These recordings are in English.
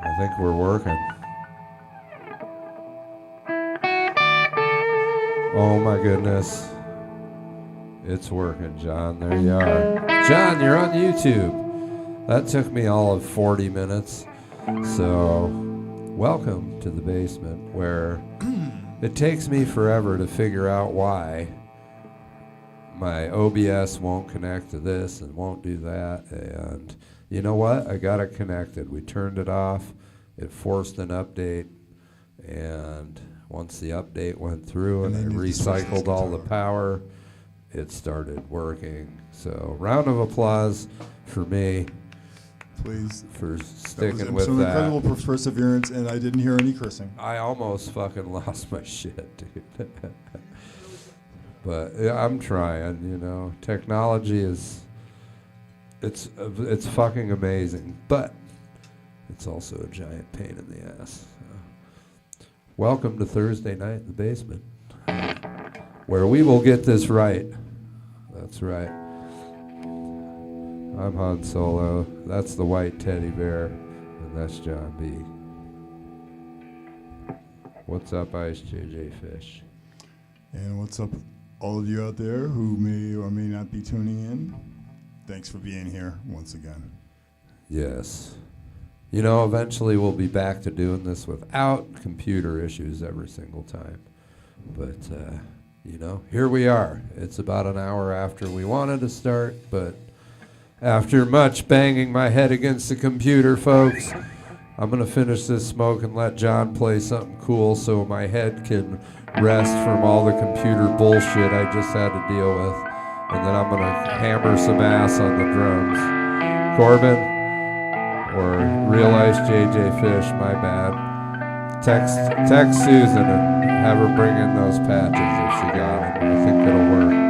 I think we're working. Oh my goodness. It's working, John. There you are. John, you're on YouTube. That took me all of 40 minutes. So, welcome to the basement where it takes me forever to figure out why my OBS won't connect to this and won't do that. And you know what? I got it connected. We turned it off. It forced an update. And once the update went through and it recycled all the power, it started working. So round of applause for me. Please. For sticking with some that. incredible perseverance, and I didn't hear any cursing. I almost fucking lost my shit, dude. But yeah, I'm trying, you know. Technology is, it's fucking amazing, but it's also a giant pain in the ass. Welcome to Thursday Night in the Basement, where we will get this right. That's right. I'm Hahnsolow. That's the white teddy bear, and that's John B. What's up, Ice JJ Fish? And what's up, all of you out there who may or may not be tuning in? Thanks for being here once again. Yes. You know, eventually we'll be back to doing this without computer issues every single time. But, you know, here we are. It's about an hour after we wanted to start, but after much banging my head against the computer, folks, I'm going to finish this smoke and let John play something cool so my head can rest from all the computer bullshit I just had to deal with. And then I'm going to hammer some ass on the drums. Corbin, or Real Ice JJ Fish, my bad. Text Susan and have her bring in those patches if she got them. I think it'll work.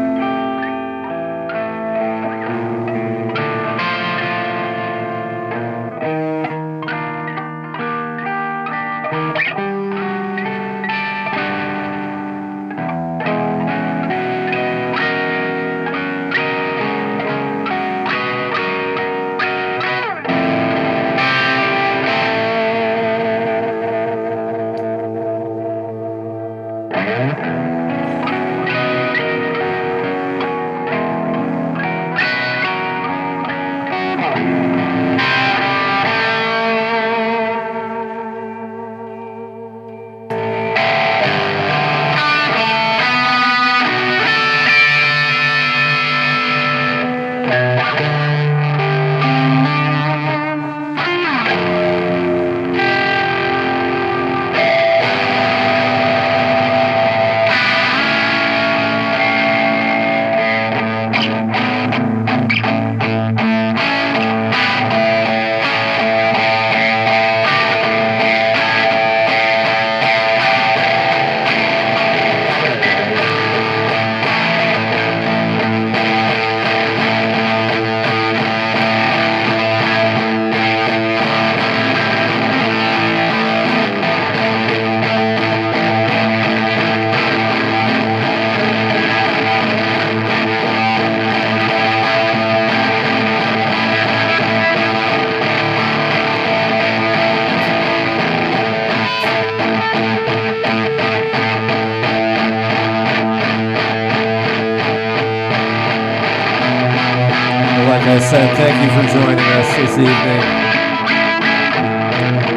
Thank you for joining us this evening.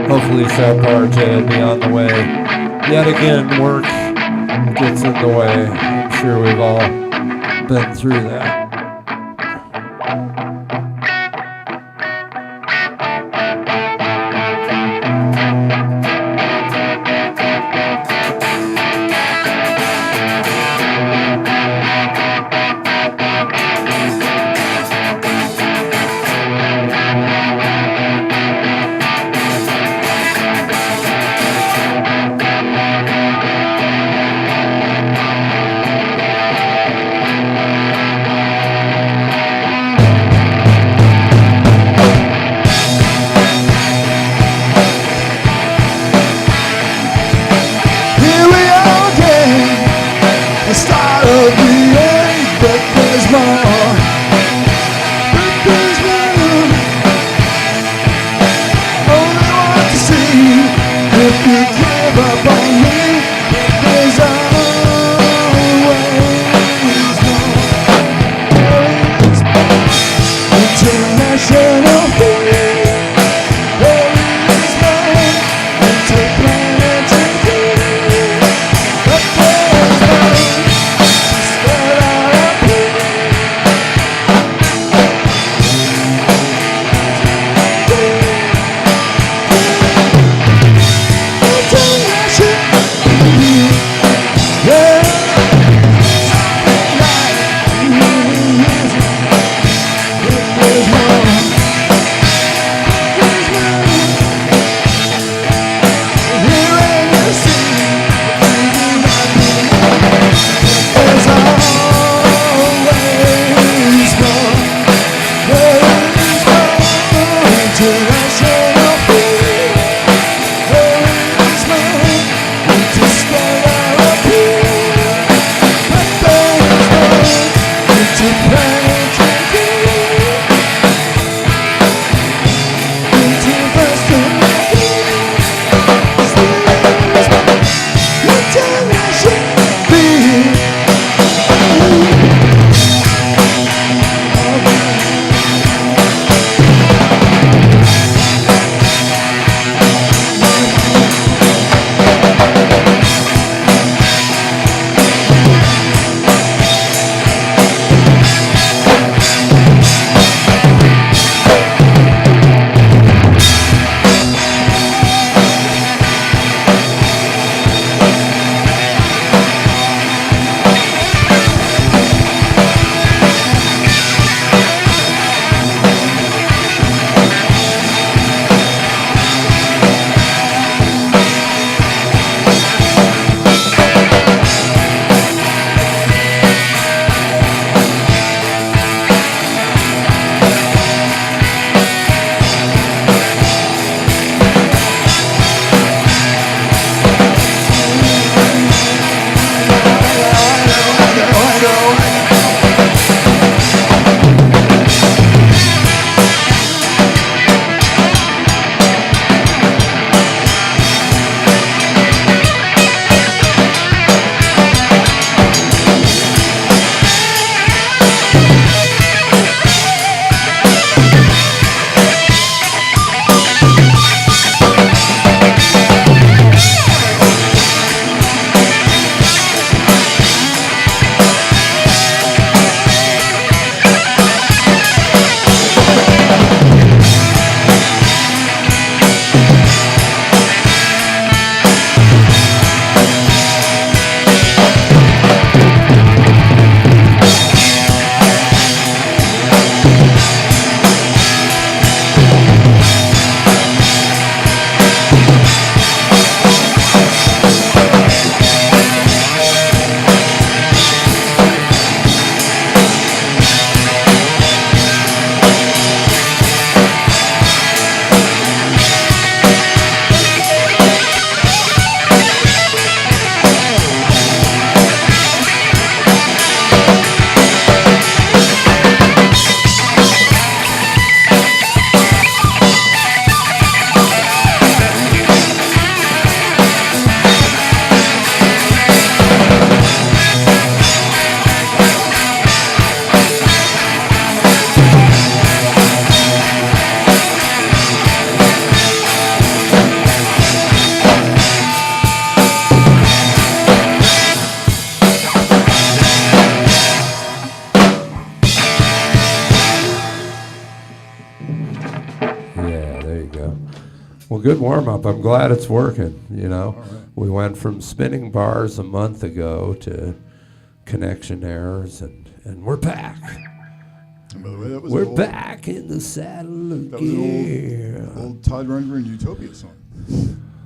Hopefully subpar J will be on the way. Yet again, work gets in the way. I'm sure we've all been through that. Well, good warm-up. I'm glad it's working, you know. All right. We went from spinning bars a month ago to connection errors, and we're back. And by the way, that was We're an old, back in the saddle that was an again. old Todd Rundgren Utopia song.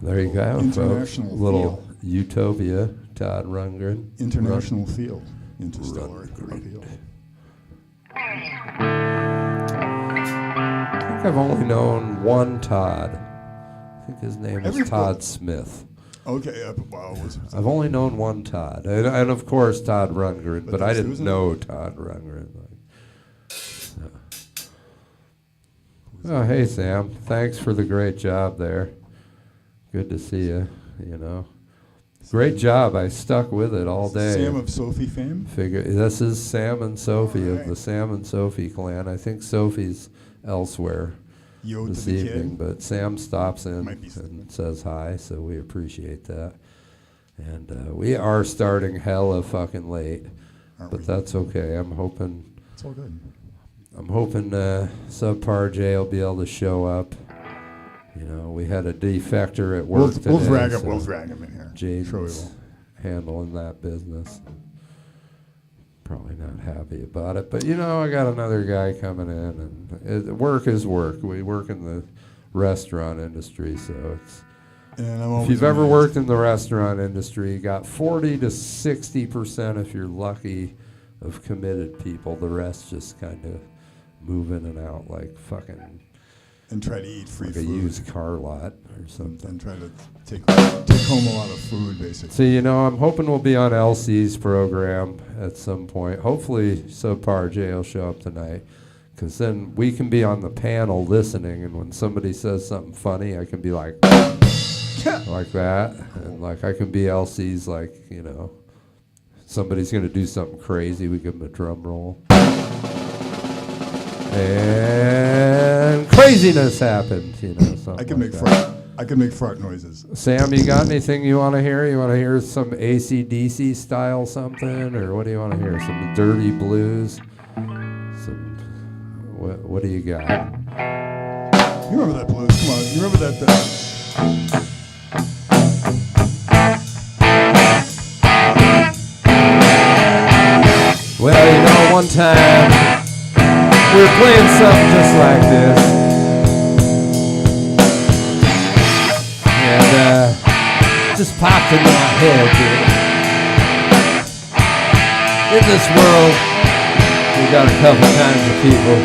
There you go, International folks. Little feel. Utopia, Todd Rundgren. International feel. Interstellar appeal. I think I've only known one Todd. I think his name is Todd Smith. Okay, wow. I've only known one Todd. And of course Todd Rundgren, but I didn't Susan? know Todd Rundgren. Oh, hey, Sam. Thanks for the great job there. Good to see you, you know. Great job. I stuck with it all day. Sam of Sophie fame? This is Sam and Sophie All of right. the Sam and Sophie clan. I think Sophie's elsewhere Yo this to the evening, kid. but Sam stops in Might be and says hi, so we appreciate that. And we are starting hella fucking late, Aren't but we? that's okay. I'm hoping It's all good. Subpar J will be able to show up. You know, we had a defector at work today. We'll drag him. so We'll drag him in here. Sure we Jaden's will. handling that business. Probably not happy about it, but you know, I got another guy coming in, and work is work. We work in the restaurant industry, so it's. And I'm If always you've ever amazed. worked in the restaurant industry, you got 40 to 60%, if you're lucky, of committed people. The rest just kind of move in and out like fucking and try to eat free like a food. used car lot or something. And try to take home a lot of food, basically. So, you know, I'm hoping we'll be on LC's program at some point. Hopefully, Subpar J will show up tonight, because then we can be on the panel listening, and when somebody says something funny, I can be like, like that. And, like, I can be LC's, like, you know, somebody's going to do something crazy, we give them a drum roll. And craziness happened, you know, something I can like make that. I can make fart noises. Sam, you got anything you want to hear? You want to hear some AC/DC style something, or what do you want to hear? Some dirty blues? Some what do you got? You remember that blues? Come on, you remember that? Well, you know, one time we were playing something just like this, and just popped into my head, dude. In this world, we got a couple kinds of people.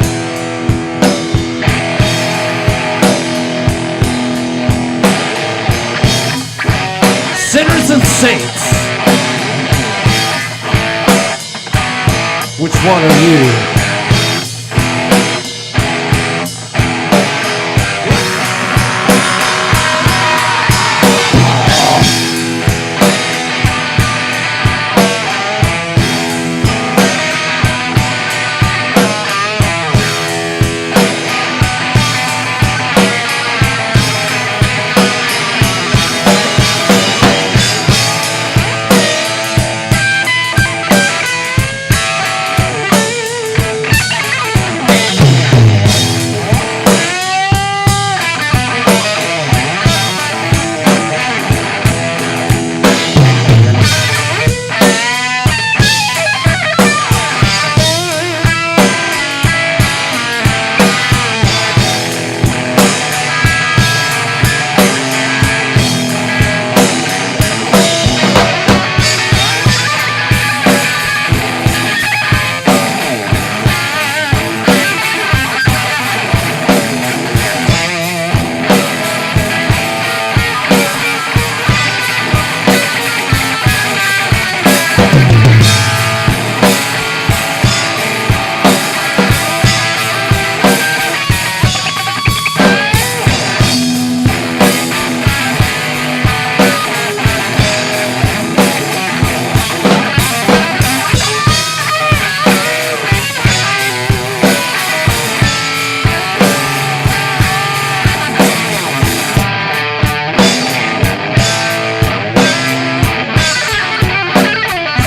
Sinners and saints. Which one are you?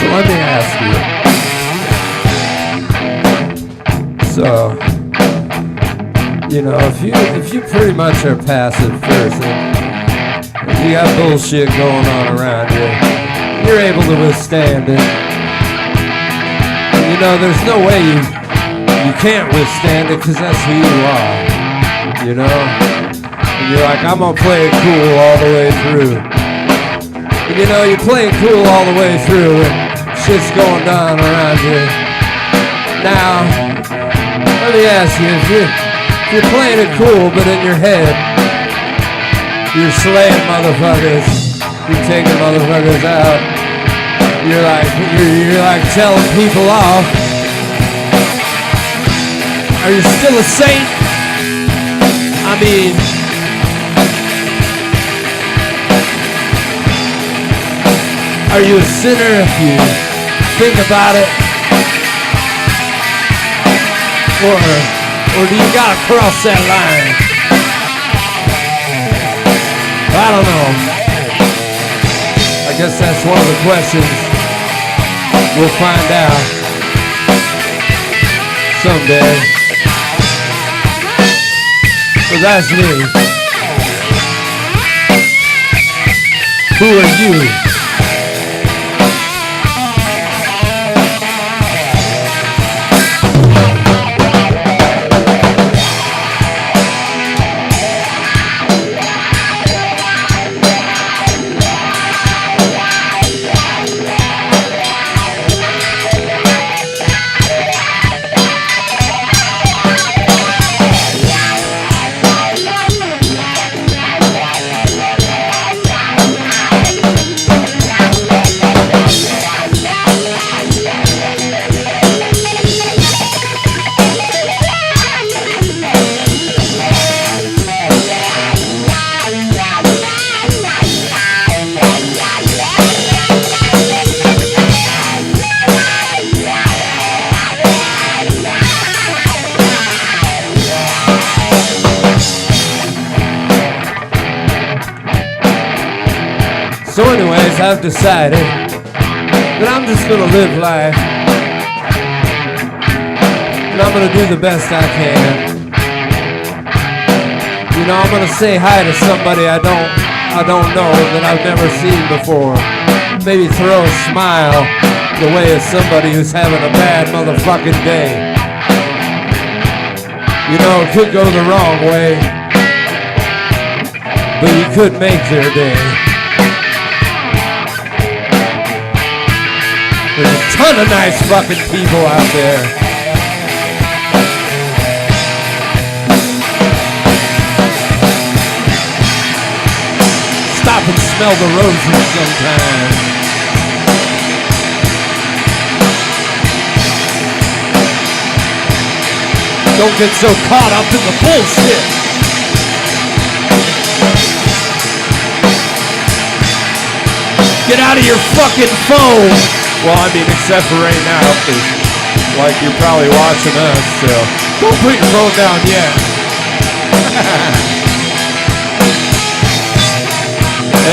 Let me ask you. So, you know, if you pretty much are a passive person, if you got bullshit going on around you, you're able to withstand it. And you know, there's no way you can't withstand it, because that's who you are. You know? And you're like, I'm gonna play it cool all the way through. And you know, you're playing cool all the way through, and shit's going down around you. Now, let me ask you, if you're playing it cool, but in your head, you're slaying motherfuckers, you're taking motherfuckers out, you're like telling people off, are you still a saint? I mean, are you a sinner if you think about it? Or Or do you gotta cross that line? I don't know. I guess that's one of the questions we'll find out someday. But that's me. Who are you? So anyways, I've decided that I'm just gonna live life, and I'm gonna do the best I can. You know, I'm gonna say hi to somebody I don't know, that I've never seen before. Maybe throw a smile the way of somebody who's having a bad motherfucking day. You know, it could go the wrong way, but you could make their day. There's a ton of nice fucking people out there. Stop and smell the roses sometime. Don't get so caught up in the bullshit. Get out of your fucking phone. Well, I mean, except for right now, because, like, you're probably watching us, so don't put your phone down yet.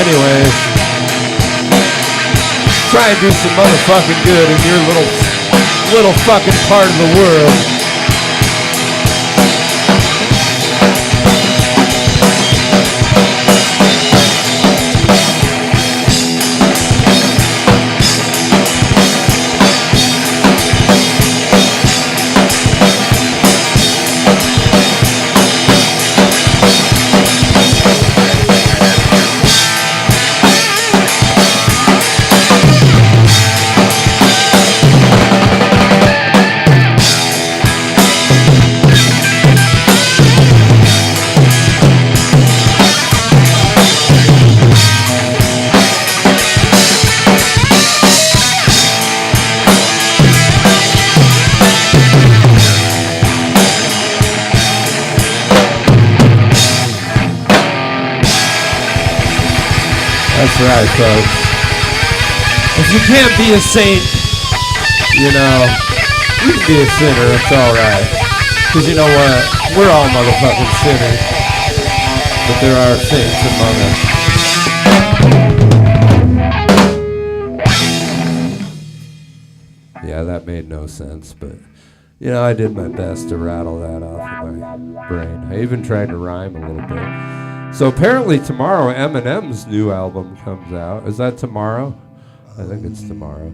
Anyways, try and do some motherfucking good in your little fucking part of the world. That's right, folks. If you can't be a saint, you know, you can be a sinner, it's alright. Because you know what? We're all motherfucking sinners. But there are saints among us. Yeah, that made no sense, but, you know, I did my best to rattle that off of my brain. I even tried to rhyme a little bit. So apparently tomorrow Eminem's new album comes out. Is that tomorrow? I think it's tomorrow.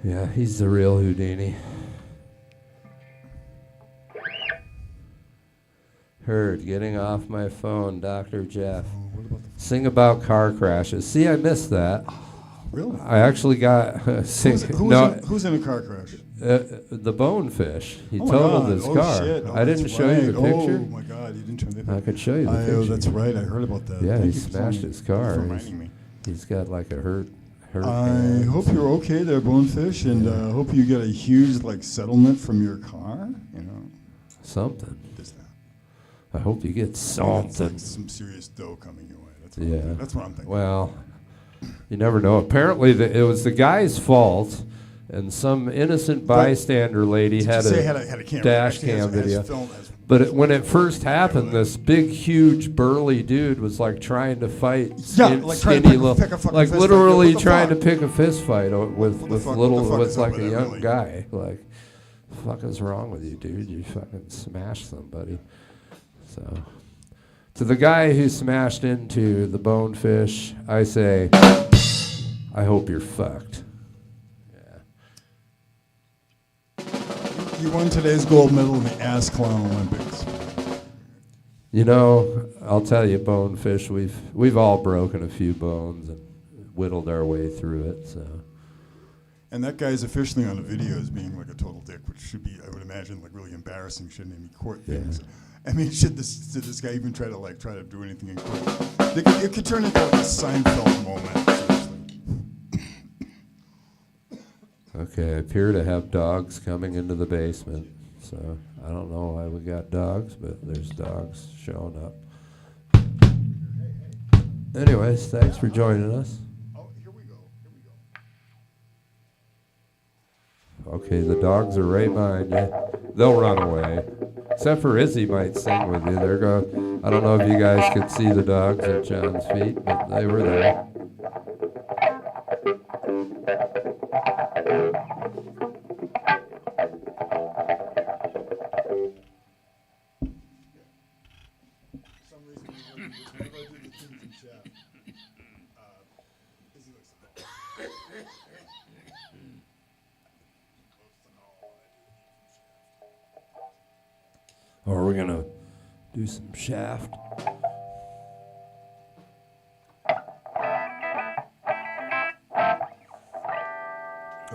Yeah, he's the real Houdini. Heard, getting off my phone, Dr. Jeff. Sing about car crashes. See, I missed that. Really? I actually got... Who's in a car crash? The Bonefish. He Oh my totaled God. his Oh, car. shit. Oh, I didn't that's show you the right. picture. Oh my God, you didn't show me the picture. I could show you the picture. Oh, that's right. I heard about that. Yeah, Thank he you for smashed telling me. his car. Thank you for reminding me. He's got like a hurt I hand. hope you're okay there, Bonefish, and hope you get a huge settlement from your car. You know, Something. just that. I hope you get That's something. some serious dough coming your way. That's what I'm thinking. Well, you never know. Apparently, it was the guy's fault, and some innocent bystander lady had a camera. dash Actually cam has video. film, But when it first happened, this big, huge, burly dude was like trying to fight trying to pick a fucking like fist literally fight. What the trying to fuck? pick a fist fight with What the fuck is like up a with that, young really? guy. Like, the fuck is wrong with you, dude? You fucking smashed somebody. So, to the guy who smashed into the bonefish, I say, I hope you're fucked. You won today's gold medal in the Ass Clown Olympics. You know, I'll tell you, bonefish, we've all broken a few bones and whittled our way through it. So, And that guy's officially on the video as being like a total dick, which should be, I would imagine, like really embarrassing. Shouldn't any court things? I mean, should this guy even try to do anything in court? It could turn into like a Seinfeld moment. okay, I appear to have dogs coming into the basement. So I don't know why we got dogs, but there's dogs showing up. Anyways, thanks for joining us. Oh, here we go. Okay, the dogs are right behind you. They'll run away. Except for Izzy might sing with you. They're going. I don't know if you guys could see the dogs at John's feet, but they were there. Or we're gonna do some Shaft.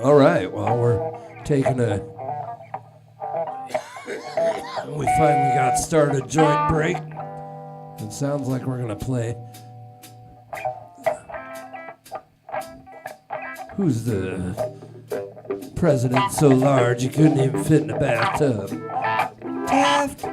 All right, well, we're taking a. We finally got started joint break. It sounds like we're gonna play. Who's the president so large you couldn't even fit in a bathtub? Taft.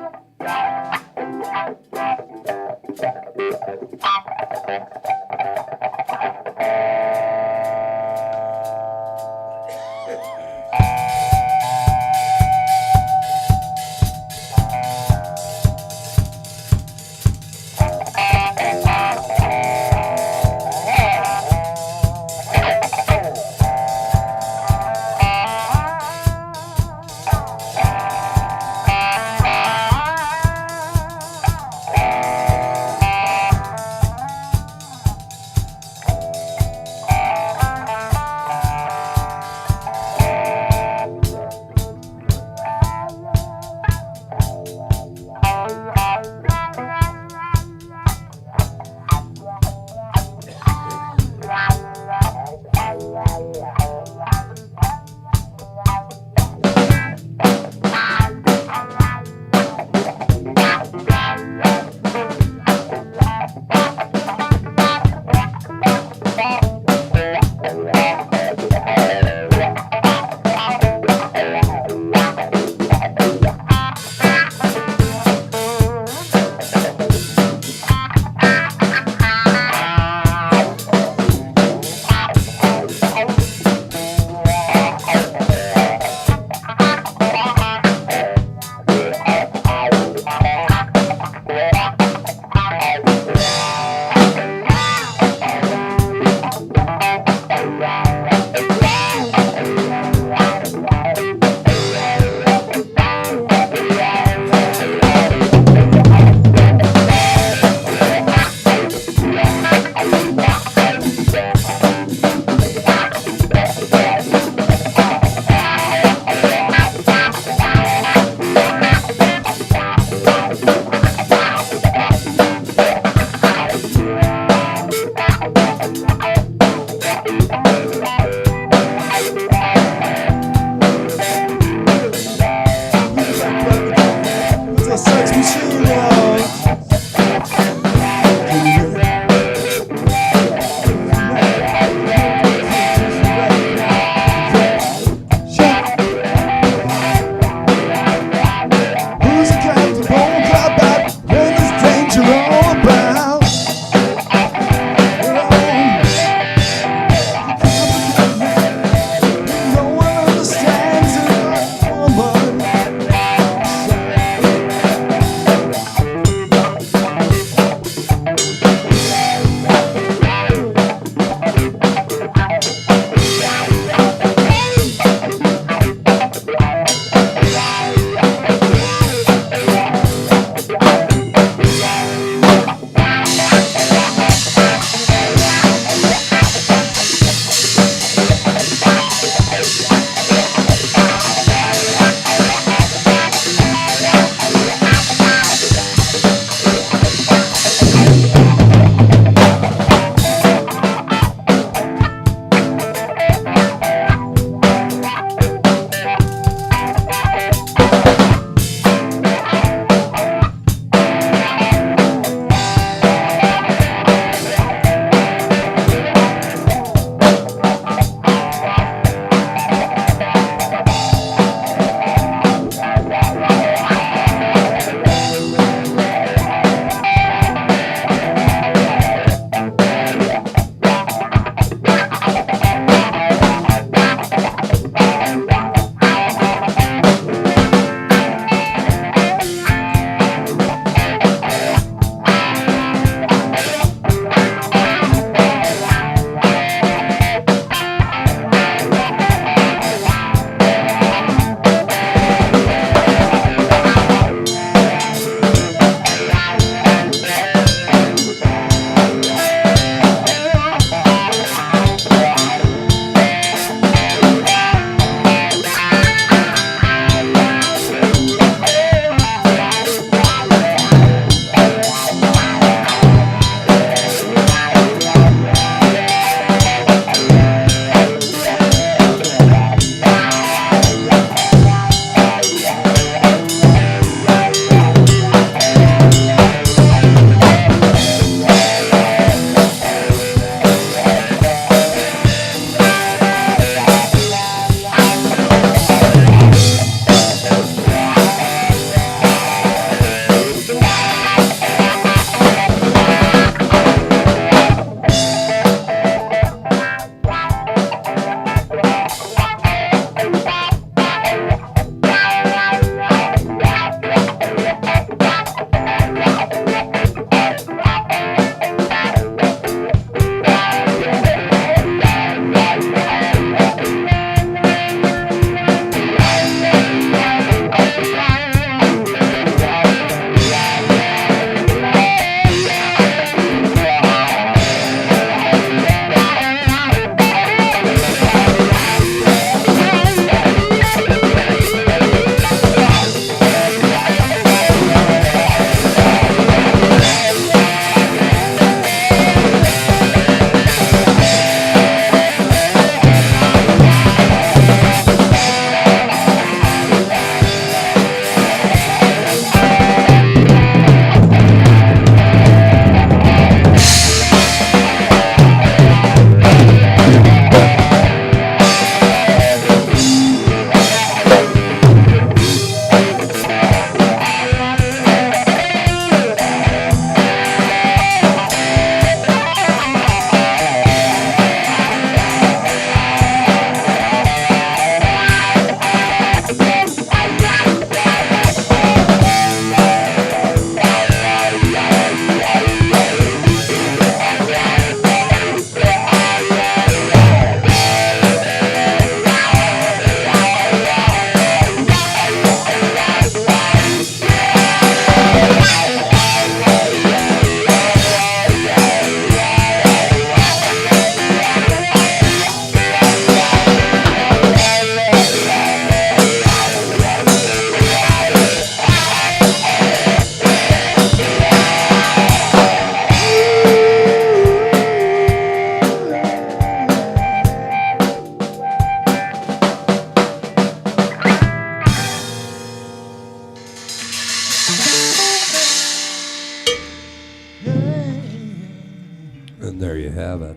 And there you have it.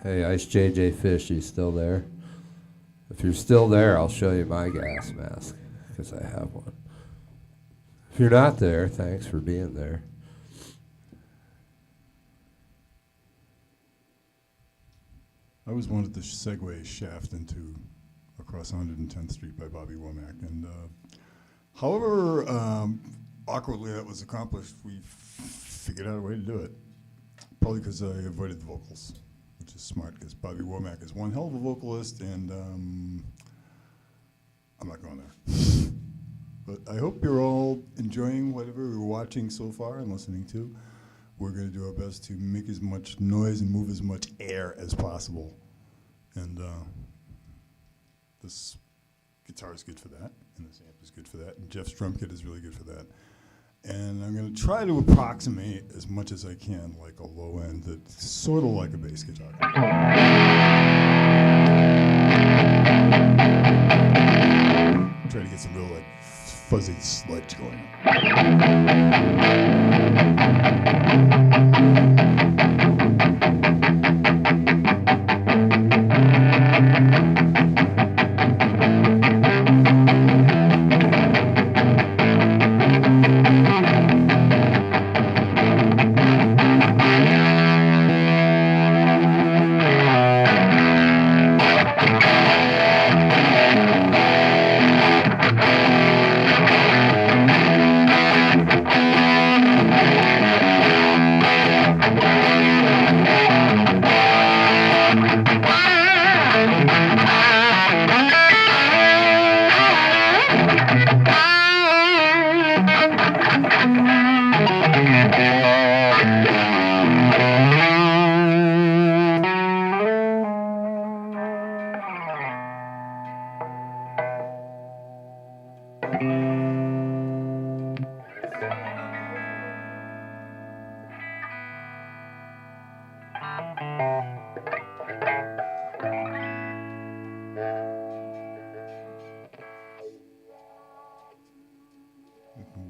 Hey, Ice JJ Fish, you still there? If you're still there, I'll show you my gas mask, because I have one. If you're not there, thanks for being there. I always wanted to segue shaft into Across 110th Street by Bobby Womack, and however awkwardly that was accomplished, we figured out a way to do it. Probably because I avoided the vocals, which is smart, because Bobby Womack is one hell of a vocalist, and I'm not going there. But I hope you're all enjoying whatever you're watching so far and listening to. We're going to do our best to make as much noise and move as much air as possible. And this guitar is good for that, and this amp is good for that, and Jeff's drum kit is really good for that. And I'm going to try to approximate as much as I can like a low end that's sort of like a bass guitar. Try to get some real like fuzzy sludge going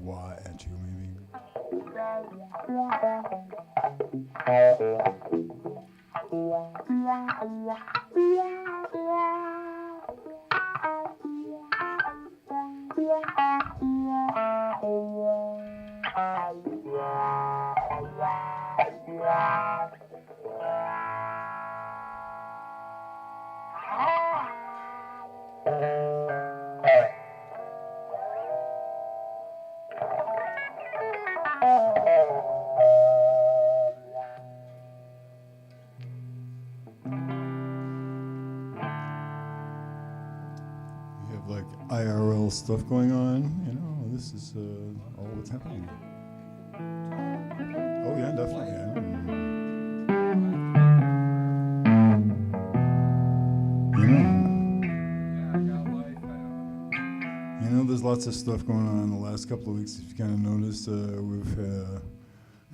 wah at you, maybe. Like IRL stuff going on, you know, this is all what's happening. Oh yeah, definitely. Yeah. You know, there's lots of stuff going on in the last couple of weeks. If you kind of noticed, we've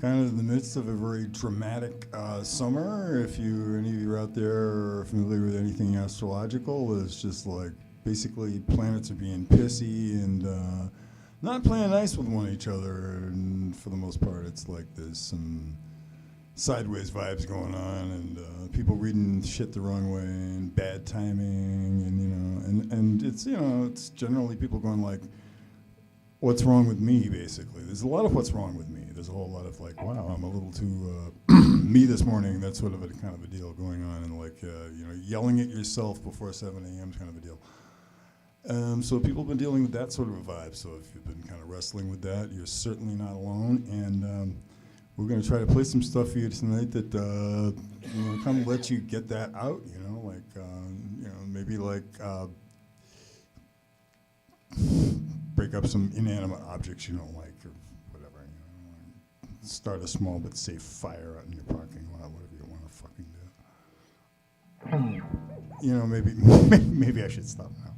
kind of in the midst of a very dramatic summer. If any of you are out there are familiar with anything astrological, it's just like basically planets are being pissy and not playing nice with one each other, and for the most part it's like there's some sideways vibes going on, and people reading shit the wrong way, and bad timing, and you know, and it's, you know, it's generally people going like, what's wrong with me, basically. There's a lot of what's wrong with me. There's a whole lot of like, wow, I'm a little too me this morning, that sort of a kind of a deal going on, and like, you know, yelling at yourself before 7 a.m. kind of a deal. So people have been dealing with that sort of a vibe. So if you've been kind of wrestling with that, you're certainly not alone. And we're going to try to play some stuff for you tonight that you know, kind of let you get that out. You know, like you know, maybe like break up some inanimate objects you don't like, or whatever. You know, start a small but safe fire out in your parking lot, whatever you want to fucking do. You know, maybe I should stop now.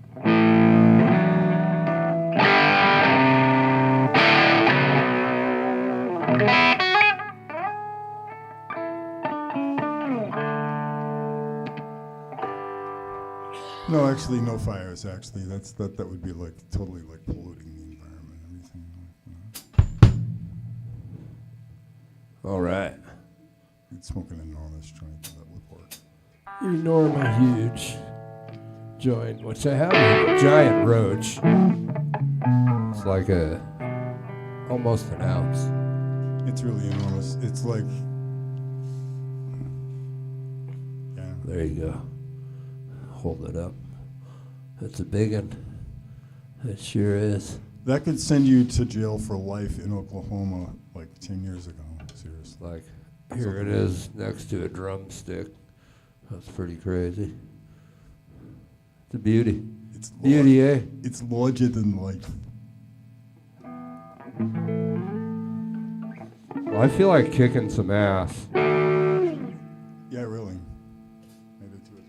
No, actually, no fires. Actually, that would be like totally like polluting the environment and everything. All right. You'd smoke an enormous joint, that would work. Enormous, huge joint, which I have a giant roach. It's like almost an ounce. It's really enormous. It's like, yeah. There you go. Hold it up. That's a big one. It sure is. That could send you to jail for life in Oklahoma like 10 years ago. Seriously. Like, here it is next to a drumstick. That's pretty crazy. It's a beauty. It's Beauty, eh? It's larger than life. Well, I feel like kicking some ass. Yeah, really. Maybe two.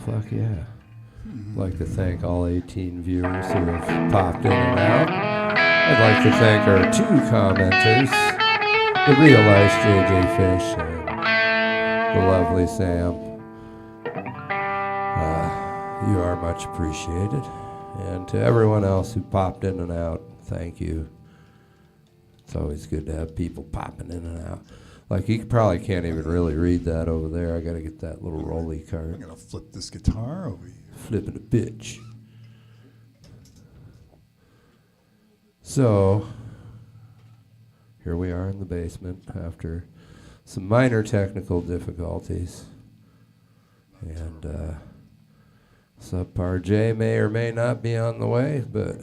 fuck yeah. I'd like to thank all 18 viewers who have popped in and out. I'd like to thank our 2 commenters, the realized JJ Fish and the lovely Sam. You are much appreciated. And to everyone else who popped in and out, thank you. It's always good to have people popping in and out. Like, you probably can't even really read that over there. I gotta get that little rolly cart. I'm gonna flip this guitar over here. Flipping a bitch. So, here we are in the basement after some minor technical difficulties. And Subpar J may or may not be on the way, but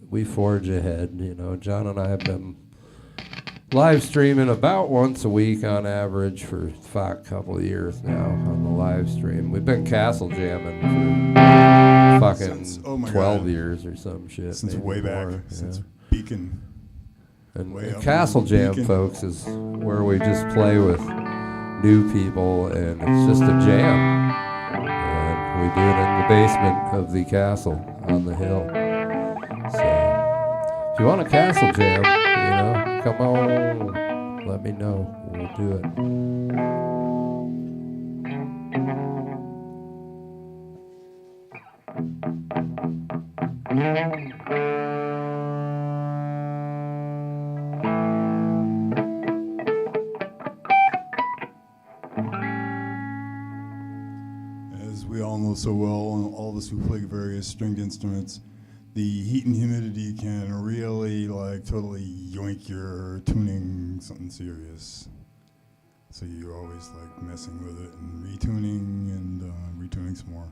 we forge ahead. You know, John and I have been live streaming about once a week on average for a couple of years now on the live stream. We've been castle jamming for fucking Since, 12 God. years or some shit. Since maybe way back, more, since yeah. Beacon. And way up Castle in Jam, Beacon. folks, is where we just play with new people, and it's just a jam. And we do it in the basement of the castle on the hill. So, if you want a castle jam, you know, come on, let me know. We'll do it. As we all know so well, and all of us who play various stringed instruments, the heat and humidity can really like totally yoink your tuning something serious. So you're always like messing with it and retuning and retuning some more.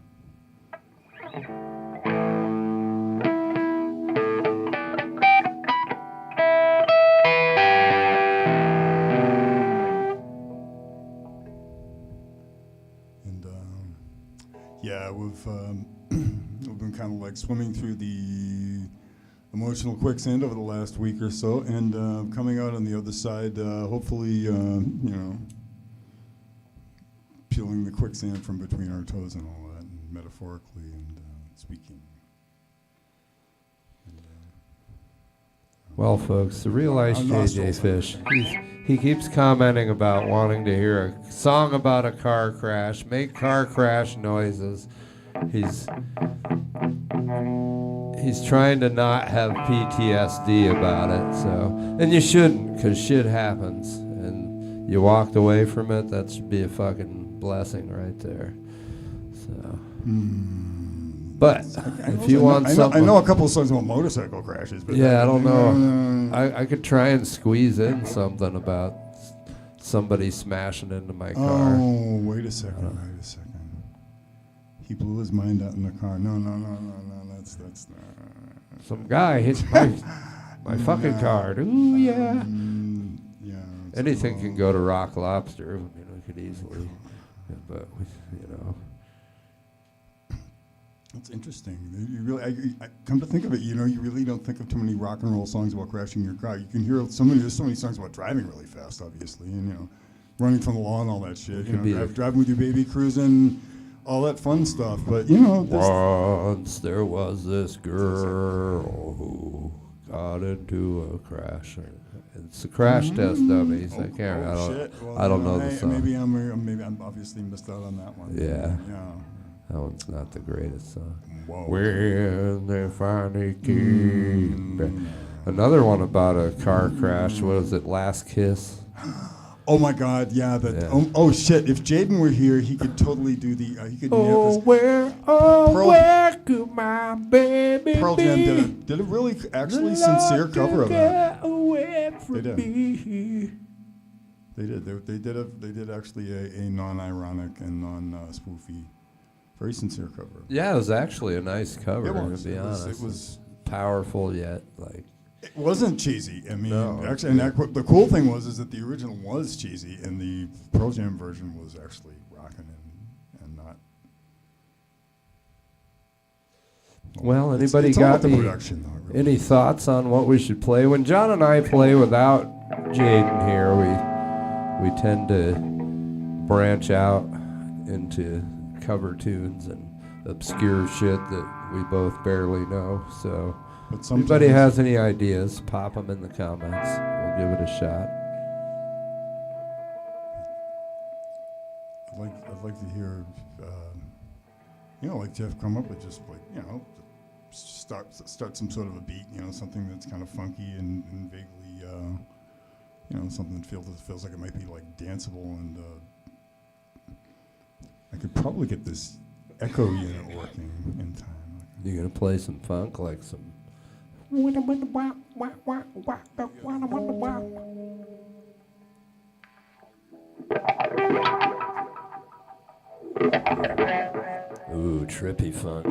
Yeah, we've been kind of like swimming through the emotional quicksand over the last week or so, and coming out on the other side, hopefully, you know, peeling the quicksand from between our toes and all that, and metaphorically and speaking. And, Well, folks, the realized I'm not JJ so Fish, he keeps commenting about wanting to hear a song about a car crash, make car crash noises. He's trying to not have PTSD about it, so, and you shouldn't, because shit happens, and you walked away from it, that should be a fucking blessing right there. So. But if you want something, I know a couple of songs about motorcycle crashes, but yeah, I don't know. I could try and squeeze in something about somebody smashing into my car. Oh, wait a second. He blew his mind out in the car. No, that's not. Some guy hit my fucking car. Ooh, yeah. Yeah. Anything can go to Rock Lobster. I mean, we could easily, but you know. That's interesting. You really, I come to think of it, you know, you really don't think of too many rock and roll songs about crashing your car. You can hear there's so many songs about driving really fast, obviously, and you know, running from the law and all that shit. You know, driving with your baby, cruising, all that fun stuff. But you know, once there was this girl who got into a crash. It's a Crash Test Dummies. I can't. Well, I don't know the song. Maybe I'm obviously missed out on that one. Yeah. Yeah. That one's not the greatest song. Whoa. When they finally came back. Another one about a car crash. What is it? Last Kiss. Oh my God! Yeah. That. Yeah. Oh shit! If Jaden were here, he could totally do the. He could. where could my baby Pearl Jam did a really actually sincere cover of that. They did. They did actually a non-ironic and non-spoofy, very sincere cover. Yeah, it was actually a nice cover. It was. To be honest, It was powerful yet like. It wasn't cheesy. I mean, No. actually, and the cool thing was that the original was cheesy, and the Pearl Jam version was actually rocking and not. Well, anybody it's all got about the any, production, though, really. any thoughts on what we should play? When John and I play without Jaden here, we tend to branch out into cover tunes and obscure shit that we both barely know. So But if anybody has any ideas, pop them in the comments. We'll give it a shot. I'd like to hear, like Jeff come up with just like, start some sort of a beat, something that's kind of funky and vaguely, something that feels like it might be like danceable, and I could probably get this echo unit working in time. You gonna play some funk, like some? Ooh, trippy funk.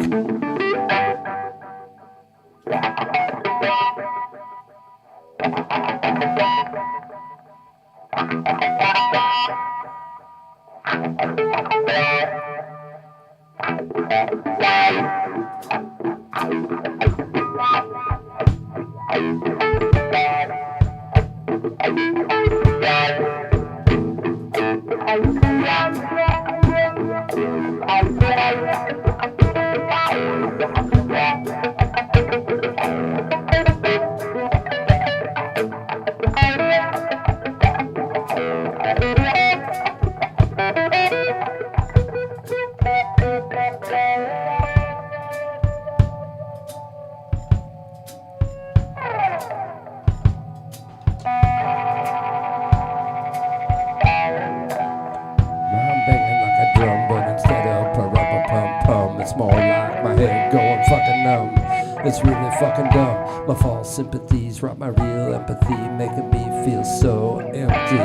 It's really fucking dumb. My false sympathies rob my real empathy, making me feel so empty.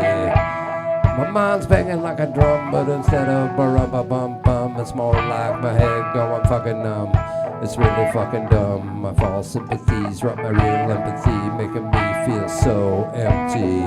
My mind's banging like a drum, but instead of ba-rum-ba-bum-bum, it's more like my head going fucking numb. It's really fucking dumb. My false sympathies rob my real empathy, making me feel so empty.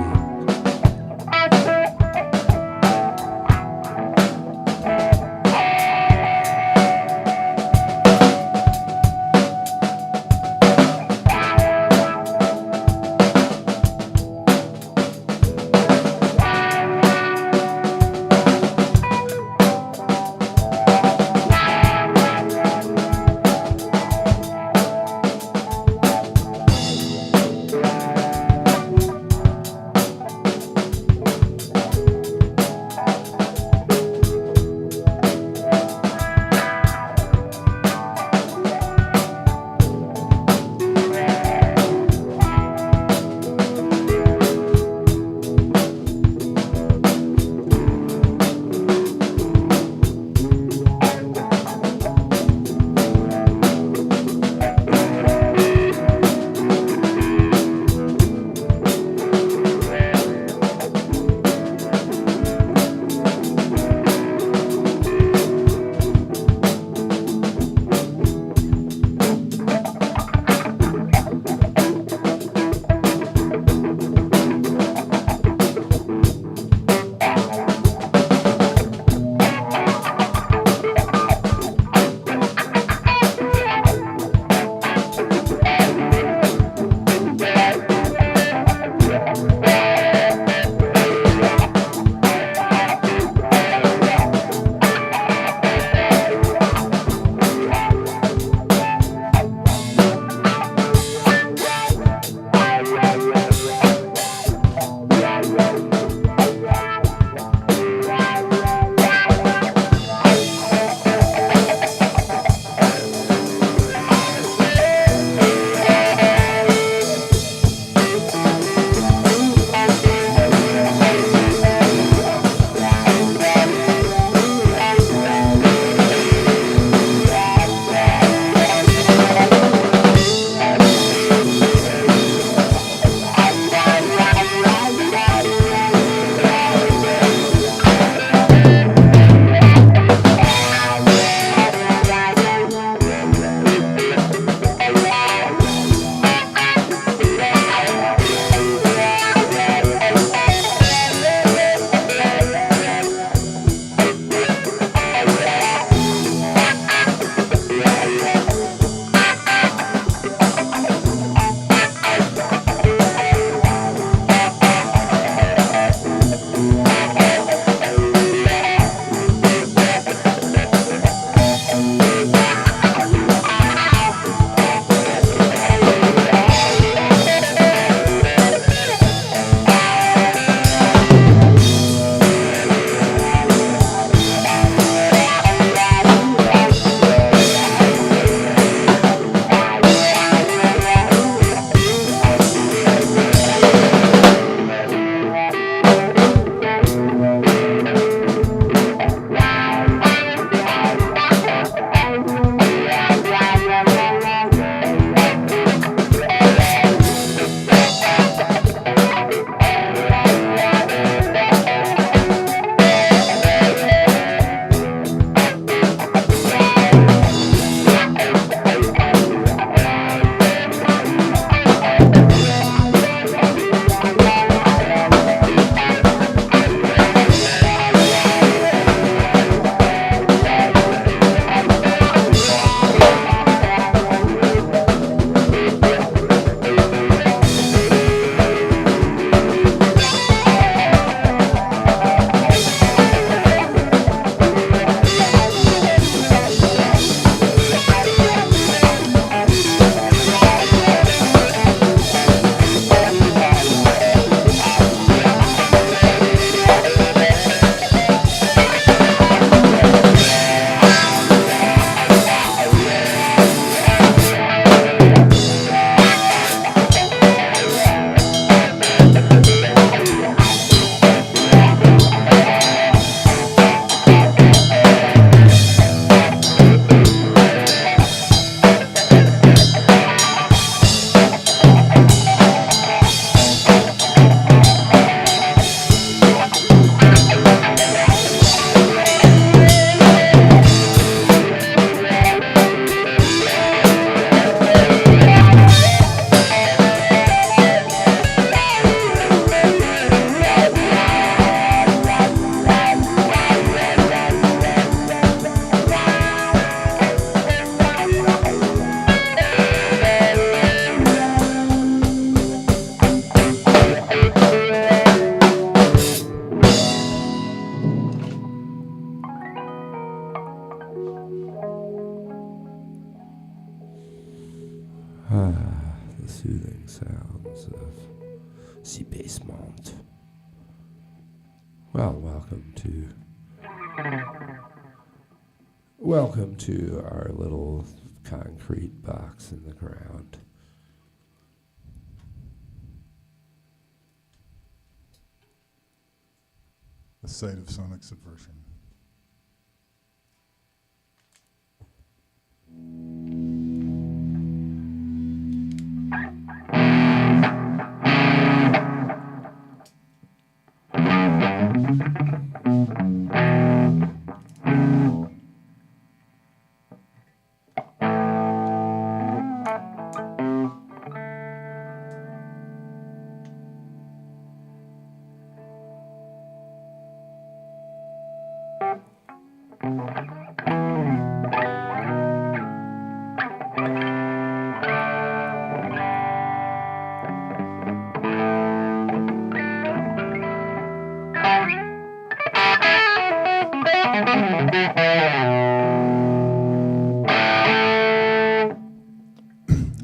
The soothing sounds of sea basement. Well, welcome to our little concrete box in the ground. The site of sonic subversion.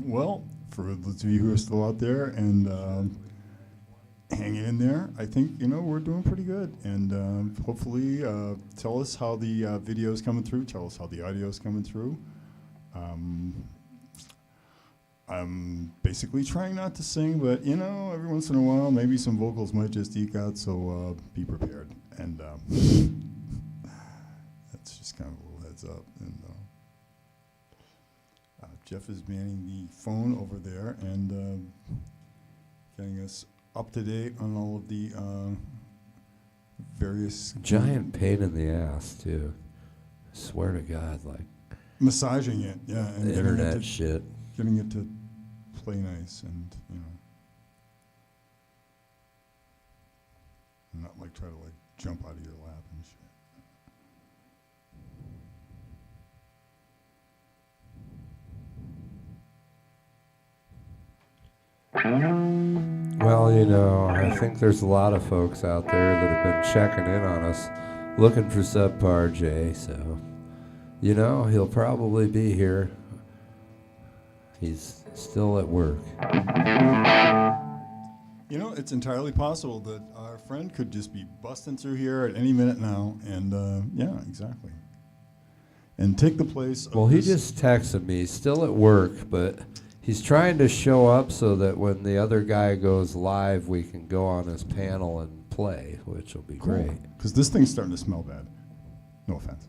Well, for those of you who are still out there and hanging in there, I think, we're doing pretty good. And hopefully tell us how the video is coming through. Tell us how the audio is coming through. I'm basically trying not to sing, but, every once in a while, maybe some vocals might just eke out, so be prepared. And that's just kind of a little heads up. And Jeff is manning the phone over there and getting us up to date on all of the various... Giant pain in the ass, too. I swear to God, like... Massaging it, yeah. And internet shit. Getting it to play nice and, not like try to like jump out of your lap and shit. Well, I think there's a lot of folks out there that have been checking in on us, looking for Subpar J, so, he'll probably be here. He's still at work. It's entirely possible that our friend could just be busting through here at any minute now, and yeah, exactly. And take the place of Well, he just texted me, he's still at work, but he's trying to show up so that when the other guy goes live, we can go on his panel and play, which will be great. Because this thing's starting to smell bad. No offense.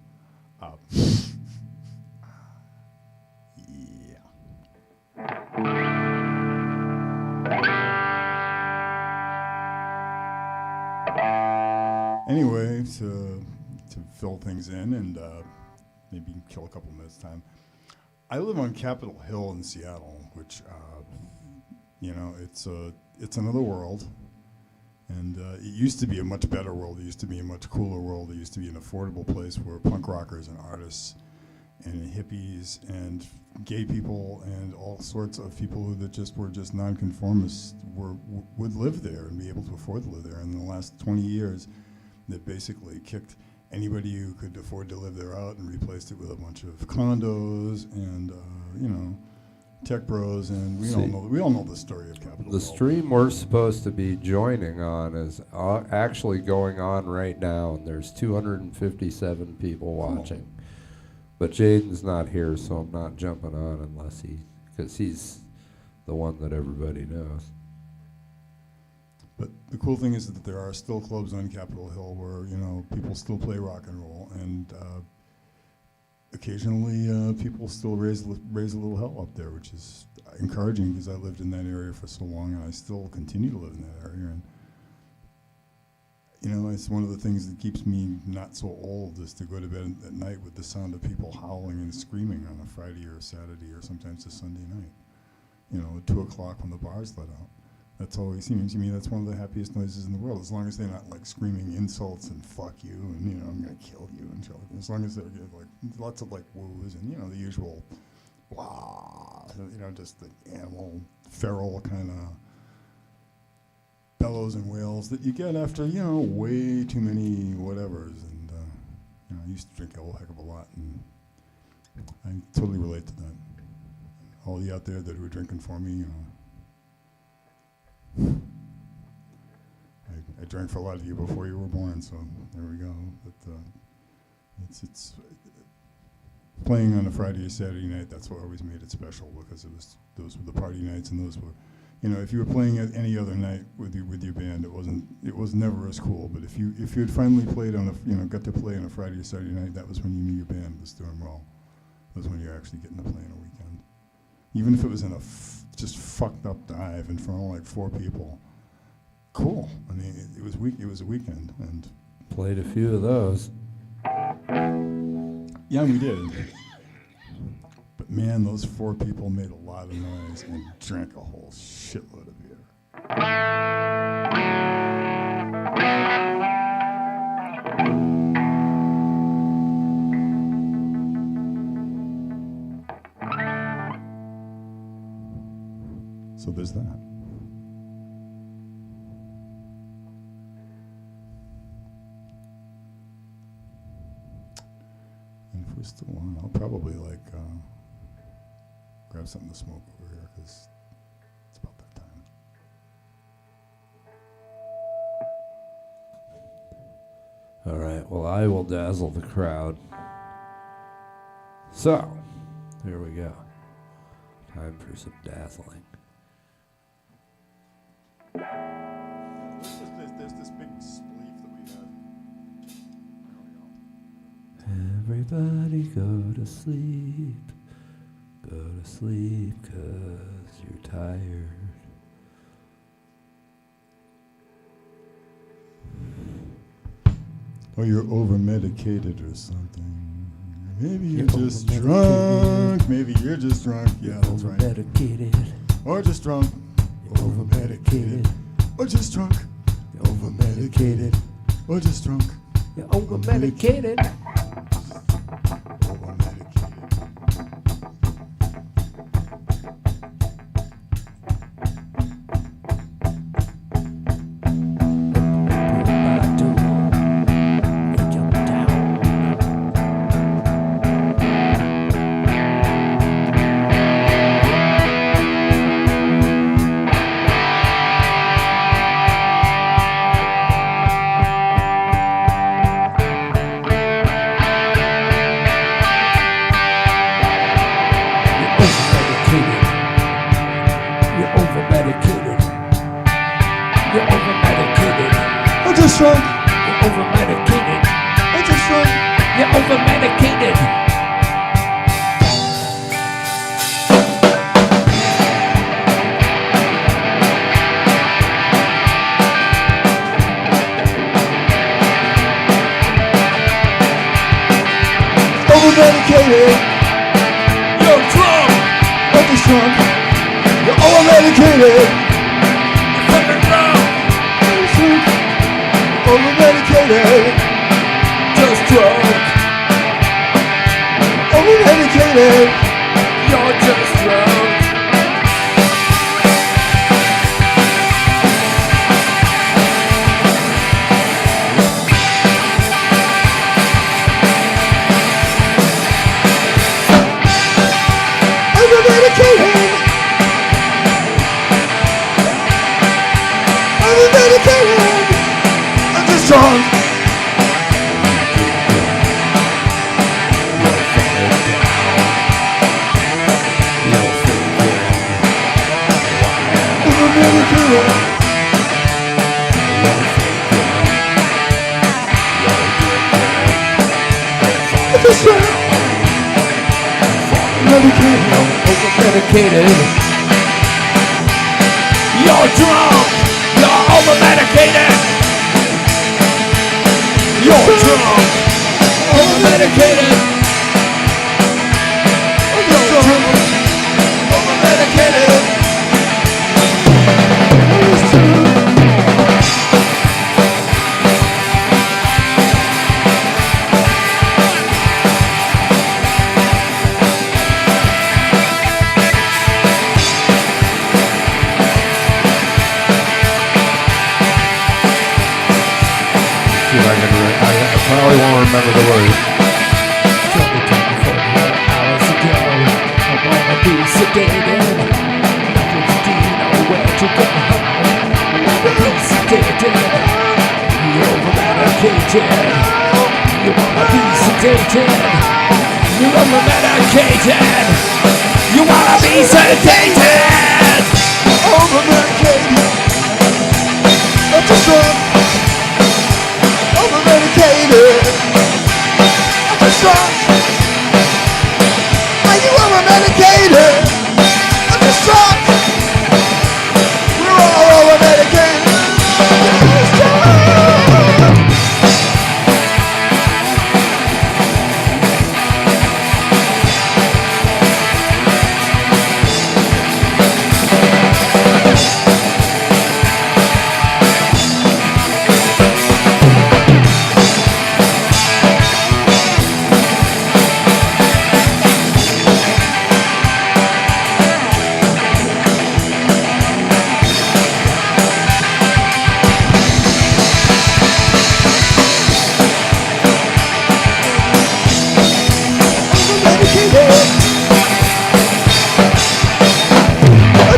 Anyway, to fill things in and maybe kill a couple minutes time, I live on Capitol Hill in Seattle, which it's another world, and it used to be a much better world. It used to be a much cooler world. It used to be an affordable place where punk rockers and artists and hippies and gay people and all sorts of people that were just nonconformists would live there and be able to afford to live there. And in the last 20 years, they basically kicked anybody who could afford to live there out and replaced it with a bunch of condos and tech bros, and we all know the story of Capitol Hill. The stream we're supposed to be joining on is actually going on right now, and there's 257 people watching. But Jaden's not here, so I'm not jumping on because he's the one that everybody knows. But the cool thing is that there are still clubs on Capitol Hill where, people still play rock and roll, and occasionally people still raise a little hell up there, which is encouraging because I lived in that area for so long, and I still continue to live in that area. And it's one of the things that keeps me not so old is to go to bed at night with the sound of people howling and screaming on a Friday or a Saturday or sometimes a Sunday night. At 2 o'clock when the bars let out. That's always seems to me that's one of the happiest noises in the world, as long as they're not like screaming insults and fuck you and I'm gonna kill you and shit. As long as they're like lots of like woos and the usual wah, just the animal feral kind of bellows and wails that you get after way too many whatevers. And I used to drink a whole heck of a lot, and I totally relate to that. all you out there that were drinking for me, you know. I drank for a lot of you before you were born, so there we go. But it's playing on a Friday or Saturday night. That's what always made it special, because those were the party nights, and those were, you know, if you were playing it any other night with your band, it was never as cool. But if you had finally played on got to play on a Friday or Saturday night, that was when you knew your band was doing well. That was when you're actually getting to play on a weekend, even if it was in a just fucked up dive in front of like 4 people. Cool. I mean, it was a weekend, and played a few of those. Yeah, we did. But man, those 4 people made a lot of noise and drank a whole shitload of beer. So there's that. And if we're still on, I'll probably grab something to smoke over here, because it's about that time. All right, well, I will dazzle the crowd. So, here we go. Time for some dazzling. There's this big spleef that we have. Everybody go to sleep. Go to sleep 'cause you're tired. Or you're over-medicated or something. Maybe you're You're just drunk. Maybe you're just drunk. Yeah, that's right. Over-medicated. Or just drunk. You're over-medicated. Or just drunk. You're over-medicated. Or just drunk. You're over-medicated. Drunk. You're over-medicated. Or just drunk. You're over-medicated. Over-medicated. You're drunk. Or just drunk. You're over-medicated. You're fucking drunk. Over-medicated. Just drunk. Over-medicated. You're just drunk. Over-medicated. Over-medicated. I'm just drunk. Over-medicated. You're drunk. You're over-medicated. You're drunk. Over-medicated. You're drunk. Over-medicated. I probably won't remember the words. addicted. You wanna be sedated. You're over-medicated. You wanna be sedated. Over-medicated. I'm just drunk. Over-medicated. I'm just drunk. Are you over-medicated? I'm just drunk. We're all over-medicated. I'm just drunk.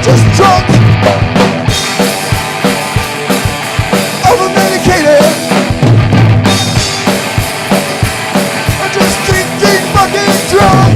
Just drunk, over-medicated. I'm just fucking drunk.